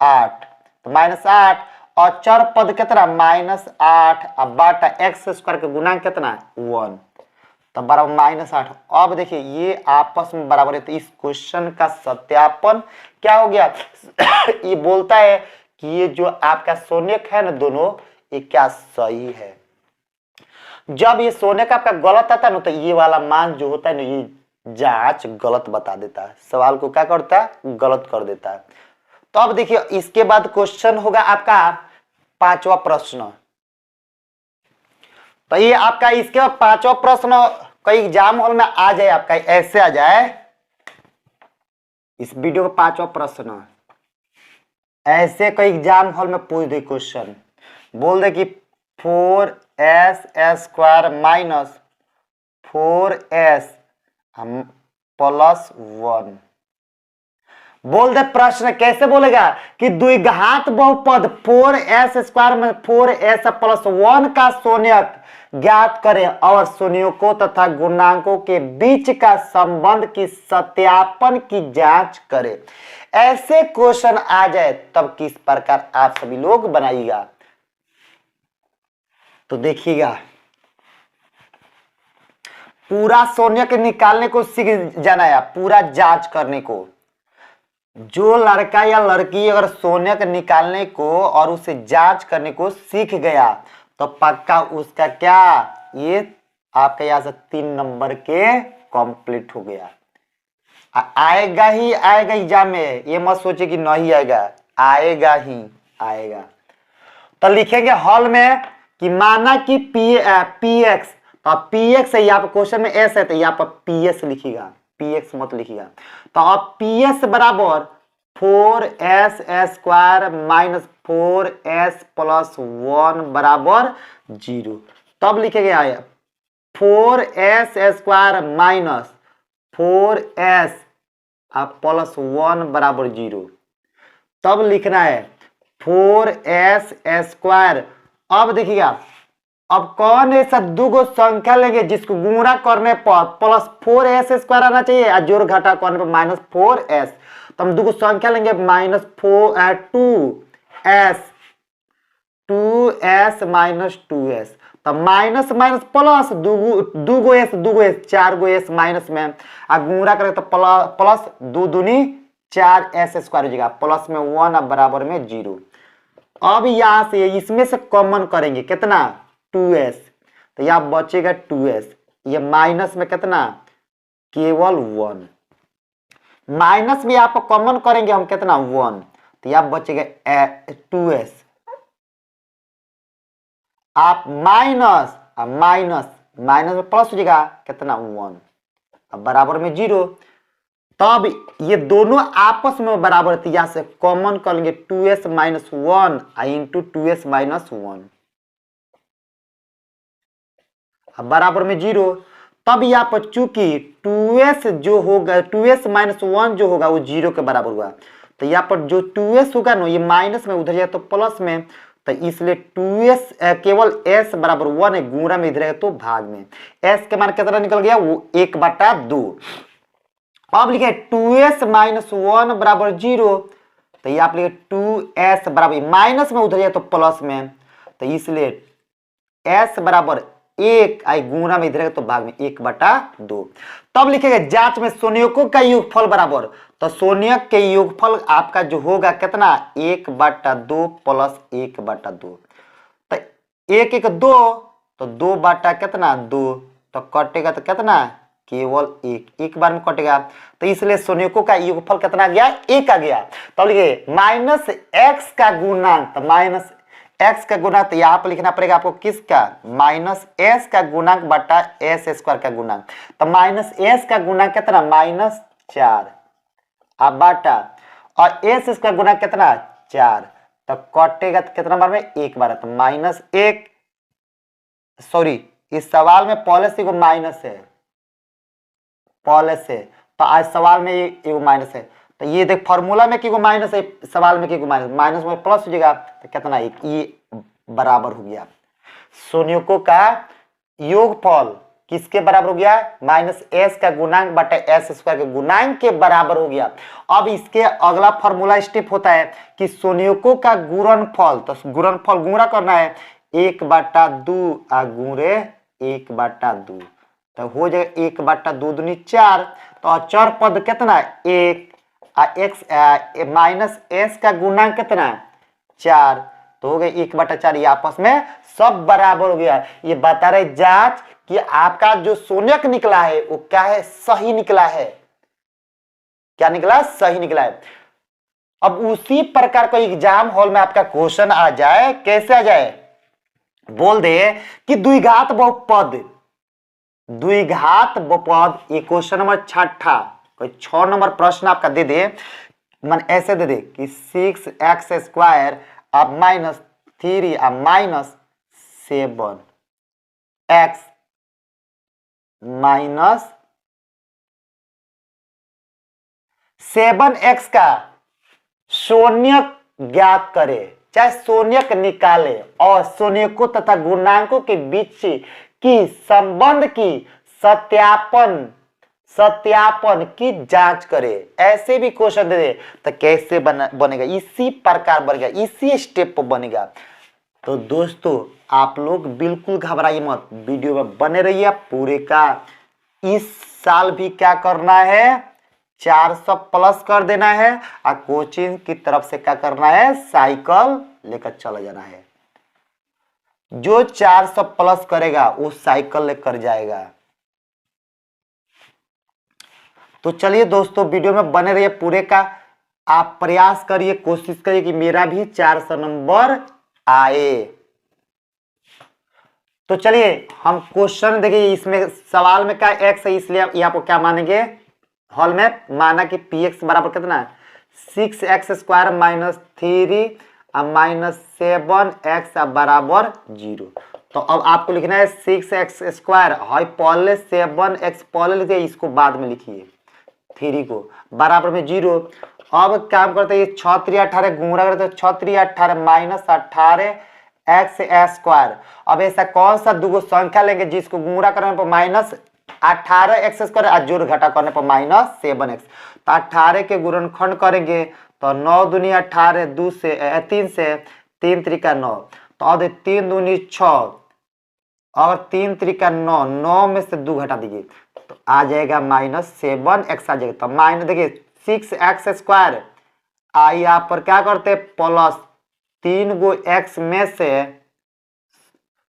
8 तो माइनस 8 और चर पद कितना माइनस 8 अब बटा एक्स स्क्वायर का गुणांक कितना 1 तो बराबर माइनस 8। अब देखिए ये आपस में बराबर है, तो इस क्वेश्चन का सत्यापन क्या हो गया ये बोलता है कि ये जो आपका संयोग है ना दोनों, ये क्या सही है। जब ये सोने का आपका गलत आता है ना, तो ये वाला मान जो होता है ना, ये जांच गलत बता देता है, सवाल को क्या करता है गलत कर देता है। तो अब देखिए इसके बाद क्वेश्चन होगा आपका 5वां प्रश्न। तो ये आपका इसके बाद 5वां प्रश्न कई एग्जाम हॉल में आ जाए, आपका ऐसे आ जाए इस वीडियो का 5वां प्रश्न ऐसे कई एग्जाम हॉल में पूछ दे क्वेश्चन, बोल दे कि 4s square minus 4s plus 1 बोल दे प्रश्न कैसे बोलेगा कि द्विघात बहुपद 4s² में 4s+1 का शून्यक ज्ञात करें और शून्यकों तथा गुणांकों के बीच का संबंध की सत्यापन की जांच करें। ऐसे क्वेश्चन आ जाए तब किस प्रकार आप सभी लोग बनाइएगा। तो देखिएगा, पूरा शून्यक निकालने को सीख जाना है, पूरा जांच करने को। जो लड़का या लड़की अगर शून्यक निकालने को और उसे जांच करने को सीख गया तो पक्का उसका क्या, ये आपका यहां से 3 नंबर के कंप्लीट हो गया। आएगा ही आएगा एग्जाम में, ये मत सोचे कि नहीं आएगा, आएगा ही आएगा। तो लिखेंगे हॉल में कि माना कि पी एक्स, तो पी एक्स है यहाँ पर, क्वेश्चन में एस है तो यहाँ पर पी एस लिखिएगा, पी एक्स मत लिखिएगा। तो अब पी एस बराबर 4s² माइनस 4s+1 बराबर 0। तब लिखेंगे आया 4s² माइनस 4s+1 बराबर 0। तब लिखना है 4s²। अब देखिएगा, अब कौन ऐसा दो संख्या लेंगे जिसको गुणा करने पर प्लस 4s² आना चाहिए और जोड़ घटा करने पर माइनस 4s। तो हम दो संख्या लेंगे -2s माइनस 2s। तो माइनस माइनस प्लस, दूगो एस 4 गो एस माइनस में आ गुणा करें तो प्लस 2 दूनी 4s² हो जाएगा, प्लस में 1 अब बराबर में 0। अब यहां से इसमें से कॉमन करेंगे कितना, 2s, तो यहां बचेगा 2s। ये माइनस में कितना, केवल 1। माइनस में आप कॉमन करेंगे हम कितना, 1, तो यहां बचेगा 2s। आप माइनस माइनस माइनस में प्लस हो जाएगा कितना, 1, अब बराबर में 0। तब ये दोनों आपस में बराबर थी, यहां से कॉमन कर लेंगे 2s minus 1 into 2s minus 1, अब बराबर में 0। तब यहाँ पर चूंकि 2s जो होगा, 2s माइनस 1 जो होगा वो 0 के बराबर हुआ, तो यहाँ पर जो 2s होगा ना ये माइनस में उधर जाए तो प्लस में, तो इसलिए 2s केवल s बराबर 1 है, गुणा में इधर है तो भाग में। s के मान कितना निकल गया, वो 1/2। अब लिखे 2s माइनस 1 बराबर 0, तो ये आप लिखे 2s बराबर, माइनस में उधर जाए तो प्लस में, तो इसलिए s बराबर 1 आई गुणा में इधर है तो भाग में 1/2। तब लिखेगा जांच में शून्यकों का योगफल बराबर, तो शून्यक के योगफल आपका जो होगा कितना, 1/2 प्लस 1/2। तो 1 1 2, तो 2 बटा कितना 2, तो कटेगा तो कितना, केवल 1, एक बार में कटेगा, तो इसलिए शून्यकों का योगफल कितना आ गया, 1 आ गया। तो लिखिए माइनस एक्स का गुणांक, तो माइनस एक्स का गुणांक, तो यहाँ पर लिखना पड़ेगा आपको किसका, माइनस एस का गुणांक बटा s² का गुणांक। तो माइनस एस का गुणांक कितना, -4, अब बाटा और s² गुणांक कितना 4, तो कटेगा तो कितना बार में, 1 बार, तो -1, सॉरी इस सवाल में पहले से माइनस है, पहले से, तो आज सवाल में ये माइनस है, तो ये देख फॉर्मूला में किको माइनस है, सवाल में किको माइनस, माइनस में प्लस हो जाएगा तो कितना, 1, ये बराबर हो गया। शून्यकों का योगफल किसके बराबर हो गया, माइनस एस का गुणांक बटा s² के गुणांक के बराबर हो गया। अब इसके अगला फॉर्मूला स्टेप होता है कि शून्यकों का गुणनफल, तो गुणनफल गुणा करना है 1/2 गुणे 1/2, तो हो जाएगा 1/2 दूनी 4, तो अचर पद कितना 1 एक्स माइनस एस का गुणांक कितना 4, तो हो गया 1/4, ये आपस में सब बराबर हो गया। ये बता रहे जांच कि आपका जो शून्यक निकला है वो क्या है, सही निकला है, क्या निकला, सही निकला है। अब उसी प्रकार का एग्जाम हॉल में आपका क्वेश्चन आ जाए, कैसे आ जाए, बोल दे कि द्विघात बहुपद, द्विघात बहुपद, ये क्वेश्चन नंबर 6, कोई 6 नंबर प्रश्न आपका दे दे, मन ऐसे दे दे कि 6x² अब -3 अब -7 x 7x का शून्यक ज्ञात करे, चाहे शून्यक निकाले और शून्यकों तथा गुणांकों के बीच की संबंध की सत्यापन की जांच करे। ऐसे भी क्वेश्चन दे दे तो कैसे बनेगा, इसी प्रकार बनेगा, इसी स्टेप पर बनेगा। तो दोस्तों आप लोग बिल्कुल घबराइए मत, वीडियो में बने रहिए पूरे का। इस साल भी क्या करना है, 400 प्लस कर देना है और कोचिंग की तरफ से क्या करना है, साइकिल लेकर चला जाना है। जो 400 प्लस करेगा वो साइकिल लेकर जाएगा। तो चलिए दोस्तों वीडियो में बने रहिए पूरे का। आप प्रयास करिए, कोशिश करिए कि मेरा भी 400 नंबर आए। तो चलिए हम क्वेश्चन देखिए, इसमें सवाल में क्या x है, इसलिए यहाँ पर क्या मानेंगे, हॉल में माना कि px बराबर कितना है 6x² माइनस 3 माइनस 7x बराबर 0। तो अब आपको लिखना है 6x² है पहले, 7x पहले लिखिए, इसको बाद में लिखिए, 3 को बराबर में 0। अब काम करते हैं 6 3 18 गुणा करते 6 3 18 माइनस 18x²। अब ऐसा कौन सा दो संख्या लेंगे जिसको गुणा करने पर माइनस 18x² और जोड़ घटा करने पर माइनस 7x। तो 18 के गुणनखंड करेंगे तो 9 दूनी 18, 2 से 3 से 3 त्रिका 9, तो अब 3 दूनी 6 और 3 त्रिका 9, 9 में से 2 घटा दीजिए तो आ जाएगा माइनस 7x आ जाएगा। तो माइनस देखिए 6x² आई यहाँ पर क्या करते प्लस 3 गो x में से,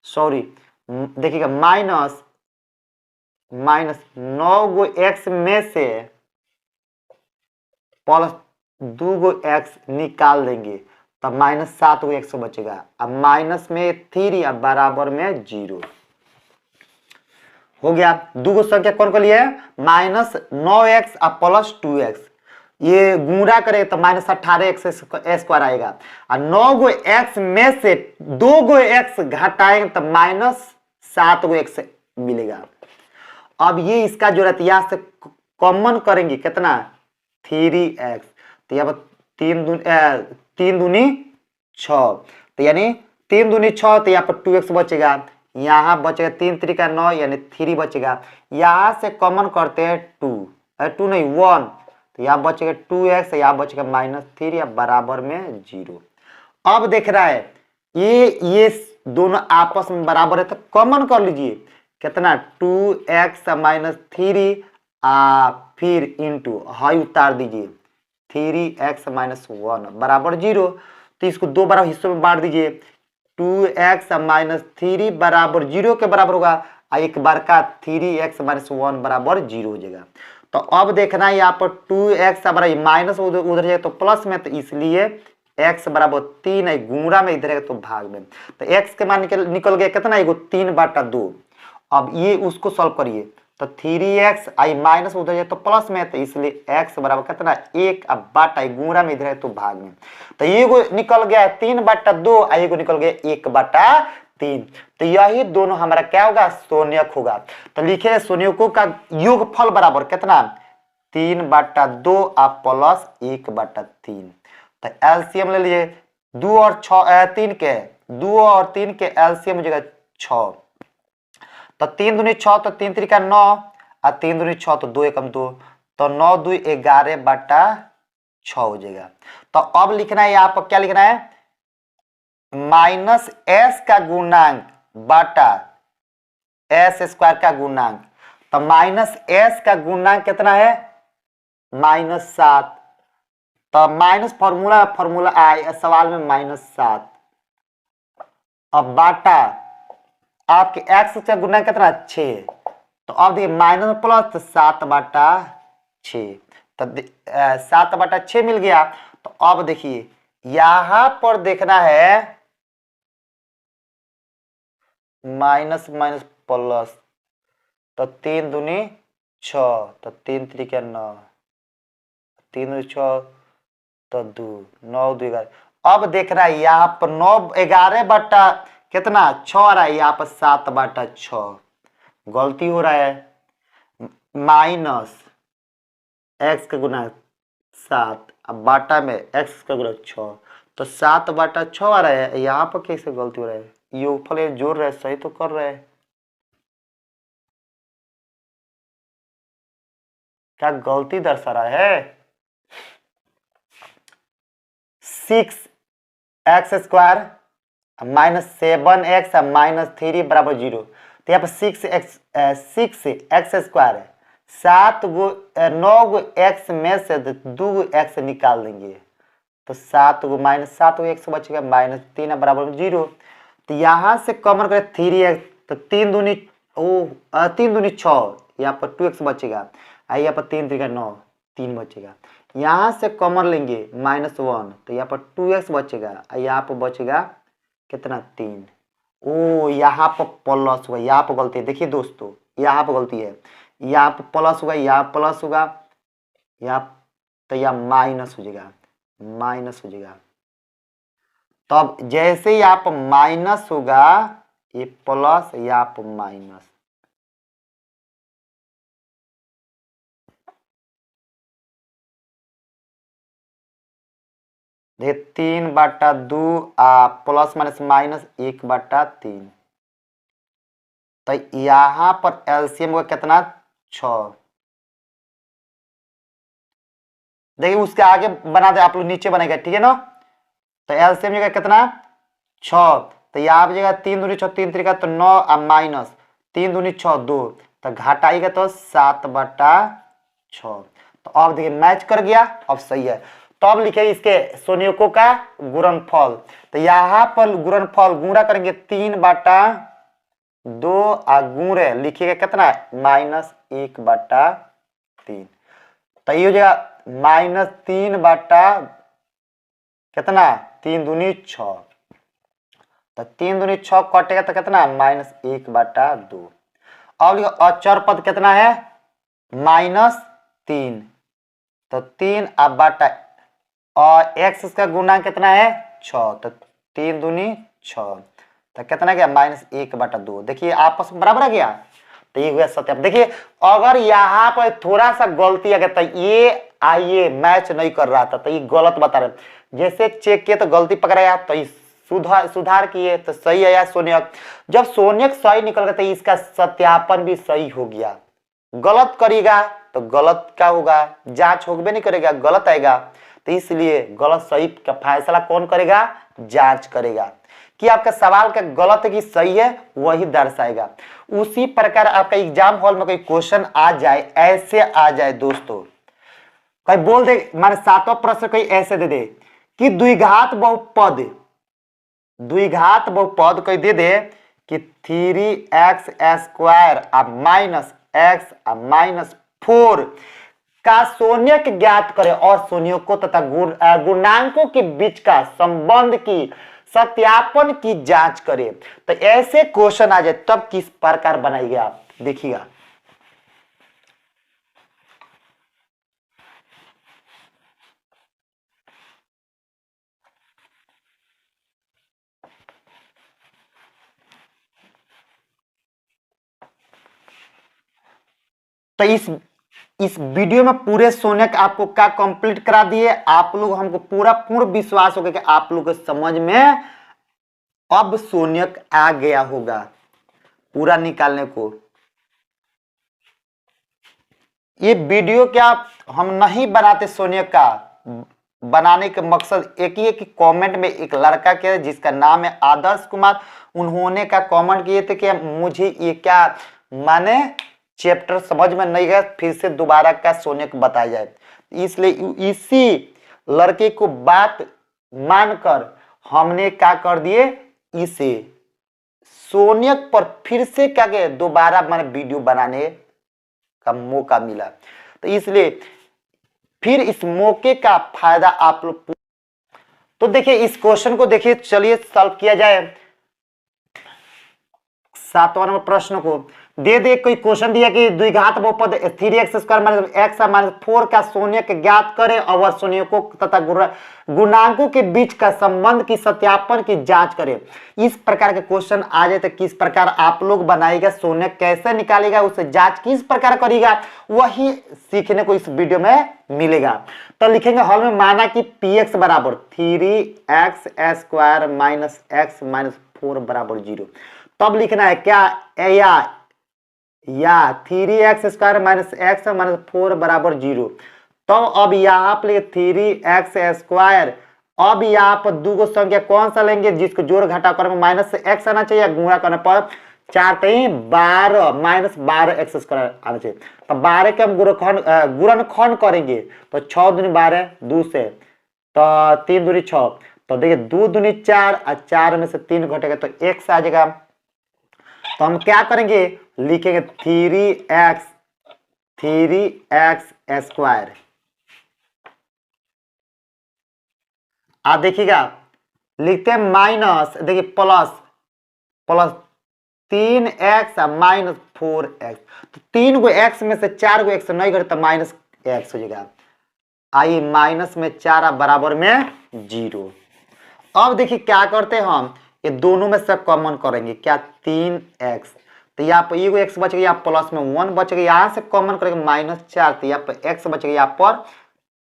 सॉरी देखिएगा माइनस 9 गो x में से प्लस 2 गो x निकाल देंगे तब माइनस 7 गो x बचेगा। अब माइनस में 3 अब बराबर में 0 हो गया। दो गो संख्या कौन को लिए माइनस 9x और प्लस 2x, ये गुणा करे तो माइनस 18x² आएगा और 9 गो x में से 2 गो x घटाएंगे तो माइनस 7 गो x मिलेगा। अब ये इसका जो रतिया से कॉमन करेंगे कितना 3x, तो यहाँ पर 3 दूनी 6, तो यानी 3 दूनी 6, तो यहाँ पर 2x बचेगा, यहाँ बचेगा 3 त्रिका 9 यानी 3 बचेगा। यहाँ से कॉमन करते हैं 2 नहीं 1, तो यहाँ बचेगा 2x, यहाँ बचेगा माइनस 3 बराबर में 0। अब देख रहा है ये दोनों आपस में बराबर है तो कॉमन कर लीजिए कितना 2x माइनस 3 फिर इंटू हाई उतार दीजिए 3x माइनस 1 बराबर 0। तो इसको दो बार हिस्सों में बांट दीजिए, 2x माइनस 3 बराबर 0 के बराबर होगा और एक बार का 3x माइनस 1 बराबर 0 हो जाएगा। तो अब देखना है यहाँ पर 2x बराबर माइनस उधर जाएगा तो प्लस में, तो इसलिए x बराबर 3 है, गुणा में इधर है तो भाग में, तो x के मान निकल गया कितना 3/2। अब ये उसको सॉल्व करिए तो 3x आई माइनस उधर जाए तो प्लस में, तो इसलिए x बराबर कितना 1 अब बाटा गुणा में इधर है तो भाग में, तो ये को निकल गया 3/2 और ये को निकल गया 1/3। तो यही दोनों हमारा क्या होगा शून्यक होगा। तो लिखे शून्यकों का योगफल बराबर कितना 3/2 और प्लस 1/3। तो एलसीएम ले लीजिए 2 और 3 के एलसीएम हो जाएगा 6, तो 3 दूनी 6, तो 3 त्रिका 9 और 3 दूनी 6, तो 2 एकम 2, तो 9 2 11/6 हो जाएगा। तो अब लिखना है यहाँ पर क्या लिखना है माइनस s का गुणांक बटा s² का गुणांक। तो माइनस s का गुणांक कितना है -7, तो माइनस फॉर्मूला आए सवाल में -7, अब बाटा आपके x का गुणा कितना 6, तो अब देखिए माइनस प्लस तो 7/6, तो 7/6 मिल गया। तो अब देखिए यहां पर देखना है माइनस माइनस प्लस, तो 3 दूनी 6, तो 3 त्रिका 9, 3 दूनी 6, तो 2 9 2 11। अब देखना है यहाँ पर 9 11 बटा कितना 6 आ रहा है, यहाँ पर 7/6 गलती हो रहा है, माइनस x का गुना 7, अब बाटा में x का गुना 6, तो 7/6 आ रहा है। यहाँ पर कैसे गलती हो रहा है, योगफल ये जोड़ रहे, सही तो कर रहे हैं। क्या गलती दर्शा रहा है? 6x² -7x -3 बराबर 0। तो यहाँ पर 6x² है, 9 x में से 2 x निकाल देंगे, तो 7 -7 x बचेगा, -3 बराबर 0। तो यहाँ से कॉमन करें 3x, तो 3 दूनी 6, यहाँ पर 2x बचेगा, यहाँ पर 3 3 9, 3 बचेगा। यहाँ से कॉमन लेंगे -1, तो यहाँ पर 2x बचेगा, यहाँ पर बचेगा कितना 3। ओ यहाँ पर प्लस हुआ, यहाँ पर गलती है, देखिए दोस्तों यहाँ पर गलती है, यहाँ पर प्लस होगा, यहाँ प्लस होगा, यहाँ तो यहाँ माइनस हो जाएगा, माइनस हो जाएगा। तब जैसे ही यहाँ पर माइनस होगा, ये प्लस, यहाँ पर माइनस, देखिए 3/2 प्लस माइनस माइनस 1/3। तो यहाँ पर एलसीएम होगा कितना 6। देखिए उसके आगे बना दे आप लोग, नीचे बनेगा, ठीक है ना। तो एलसीएम जगह कितना 6, तो यहाँ पर जगह 3 दूनी 6, 3 3 तो 9 माइनस 3 दूनी 6 2, तो घटाएगा तो 7/6। तो अब देखिए मैच कर गया, अब सही है। तो अब लिखे इसके संयुगों का गुणनफल, तो यहाँ पर गुणनफल गुणा करेंगे 3/2 गुणे लिखिएगा कितना -1/3। तो ये हो जाएगा -3 कितना 3 दूनी 6, तो 3 दूनी 6 कटेगा तो कितना -1/2। अब लिखो अचर पद कितना है -3, तो 3 बटा और x का गुणा कितना है 6, तो 3 दूनी 6, तो कितना गया -1/2। देखिए आपस में बराबर आ गया, तो ये हुआ सत्य। देखिए अगर यहाँ पर थोड़ा सा गलती आ गया, तो ये आइए मैच नहीं कर रहा था, तो ये गलत बता रहे। जैसे चेक किए तो गलती पकड़ाया, तो सुधार किए तो सही आया शून्यक। जब शून्यक सही निकल गया, तो इसका सत्यापन भी सही हो गया। गलत करेगा तो गलत क्या होगा, जांच होगा नहीं करेगा, गलत आएगा। तो इसलिए गलत सही का फैसला कौन करेगा, जांच करेगा। कि आपका सवाल का गलत है कि सही है, वही दर्शाएगा। उसी प्रकार आपका एग्जाम हॉल में कोई क्वेश्चन आ जाए, ऐसे आ जाए दोस्तों, कोई बोल दे माने 7वां प्रश्न कोई ऐसे दे दे कि द्विघात बहुपद कोई दे दे कि 3x² -x का शून्यक ज्ञात करें और शून्यकों तथा गुणांकों के बीच का संबंध की सत्यापन की जांच करें। तो ऐसे क्वेश्चन आ जाए तब किस प्रकार बनाइएगा आप, देखिएगा। तो इस वीडियो में पूरे शून्यक आपको क्या कंप्लीट करा दिए। आप लोग हमको पूरा पूर्ण विश्वास होगा कि आप लोग को समझ में अब शून्यक आ गया होगा पूरा निकालने को। ये वीडियो क्या हम नहीं बनाते शून्यक का, बनाने के मकसद एक ही है कि कमेंट में एक लड़का के जिसका नाम है आदर्श कुमार, उन्होंने का कमेंट किए थे कि मुझे ये क्या माने चैप्टर समझ में नहीं गया, फिर से दोबारा का शून्यक बताया जाए। इसलिए इसी लड़के को बात मानकर हमने क्या कर दिए, इसे शून्यक पर फिर से क्या के दोबारा मैंने वीडियो बनाने का मौका मिला। तो इसलिए फिर इस मौके का फायदा आप लोग। तो देखिए इस क्वेश्चन को देखिए, चलिए सॉल्व किया जाए 7वां नंबर प्रश्न को। दे दे कोई क्वेश्चन दिया कि द्विघात बहुपद 3x² माइनस x माइनस 4 का शून्यक ज्ञात करें और शून्यकों तथा गुणांकों के बीच का संबंध की सत्यापन की जांच करें। इस प्रकार के क्वेश्चन आ जाए तो किस प्रकार आप लोग बनाएगा, शून्यक कैसे निकालेगा, उसे जांच किस प्रकार करेगा, वही सीखने को इस वीडियो में मिलेगा। तो लिखेंगे हॉल में माना कि px बराबर 3x² माइनस x माइनस 4 बराबर 0। तब लिखना है क्या, या 3x² माइनस x माइनस 4 बराबर 0। तो अब यहाँ पर 3x², अब यहाँ पर दो संख्या कौन सा लेंगे जिसको जोड़ घटा करने में माइनस x आना चाहिए, गुणा करने पर 4 3 12 माइनस 12x² आना चाहिए। तो 12 के हम गुणनखंड करेंगे तो 6 दूनी 12 2 से, तो 3 दूनी 6, तो देखिए 2 दूनी 4 और 4 में से 3 घटेगा तो x आ जाएगा। तो हम क्या करेंगे, लिखेंगे 3x²। आप देखिएगा लिखते हैं माइनस, देखिए प्लस 3x माइनस 4x, तो 3 गो x में से 4 गो x नहीं घटे तो माइनस x हो जाएगा। आई माइनस में 4 बराबर में 0। अब देखिए क्या करते हैं, हम ये दोनों में से कॉमन करेंगे, क्या 3x, तो यहाँ पर एगो x बचेगा, यहाँ प्लस में 1 बचेगा, यहाँ से कॉमन करेंगे माइनस 4, तो यहाँ पर x बचेगा, यहाँ पर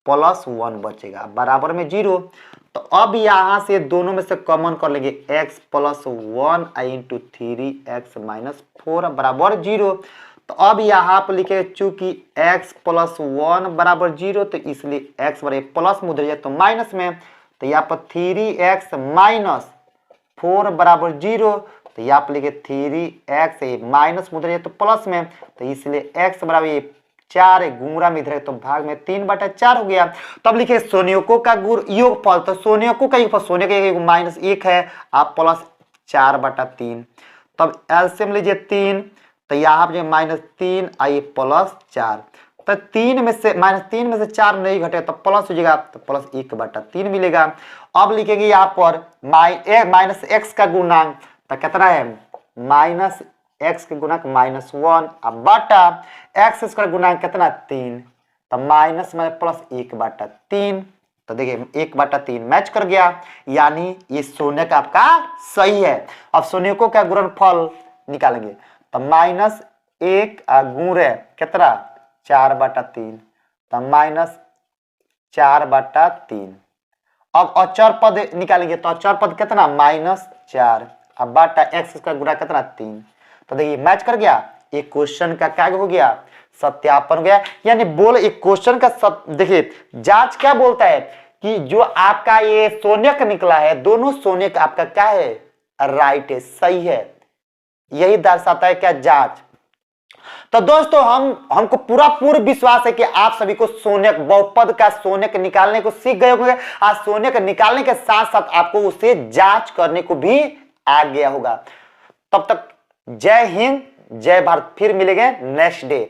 प्लस 1 बचेगा बराबर में 0। तो अब यहाँ से दोनों में से कॉमन कर लेंगे x plus 1 into 3x minus 4 बराबर 0। तो अब यहाँ पर लिखे चूंकि x प्लस 1 बराबर 0, तो इसलिए x बराबर प्लस में उधर जाए तो माइनस में, तो यहाँ पर 3x माइनस 4 बराबर 0, तो यहाँ पर लिखे 3x माइनस में उधर जाए तो प्लस में, तो इसलिए x बराबर 4 गुणा में इधर तो भाग में 3/4 हो गया। तब लिखे शून्यकों का योगफल, तो शून्यकों का योगफल, शून्य का माइनस 1 है, आप प्लस 4/3, तब एलसीएम लीजिए 3, तो यहाँ पर माइनस 3 आई प्लस 4, तो 3 में से माइनस 3 में से 4 नहीं घटे तो प्लस हो जाएगा, तो प्लस 1/3 मिलेगा। अब लिखेंगे यहाँ पर माइनस x का गुणांक, तो कितना है माइनस x के गुणांक -1 अब बटा x² गुणांक कितना 3, तो माइनस में प्लस 1/3, तो देखिए 1/3 मैच कर गया, यानी ये शून्यक आपका सही है। अब शून्यकों का गुणनफल निकालेंगे, तो -1 गुणे कितना 4/3, तो -4/3। अब अचर पद निकालेंगे, तो अचर पद कितना -4 अब बटा x² गुणा कितना 3, तो देखिए मैच कर गया। एक क्वेश्चन का क्या हो गया, सत्यापन हो गया। यानी बोल एक क्वेश्चन का देखिए जांच क्या बोलता है कि जो आपका ये शून्यक निकला है, दोनों शून्यक आपका क्या है, राइट है, सही है, यही दर्शाता है क्या जांच। तो दोस्तों हमको पूर्ण विश्वास है कि आप सभी को शून्यक बहुपद का शून्यक निकालने को सीख गए होंगे। आज शून्यक निकालने के साथ साथ आपको उसे जांच करने को भी आ गया होगा। तब तक जय हिंद, जय भारत, फिर मिलेंगे नेक्स्ट डे।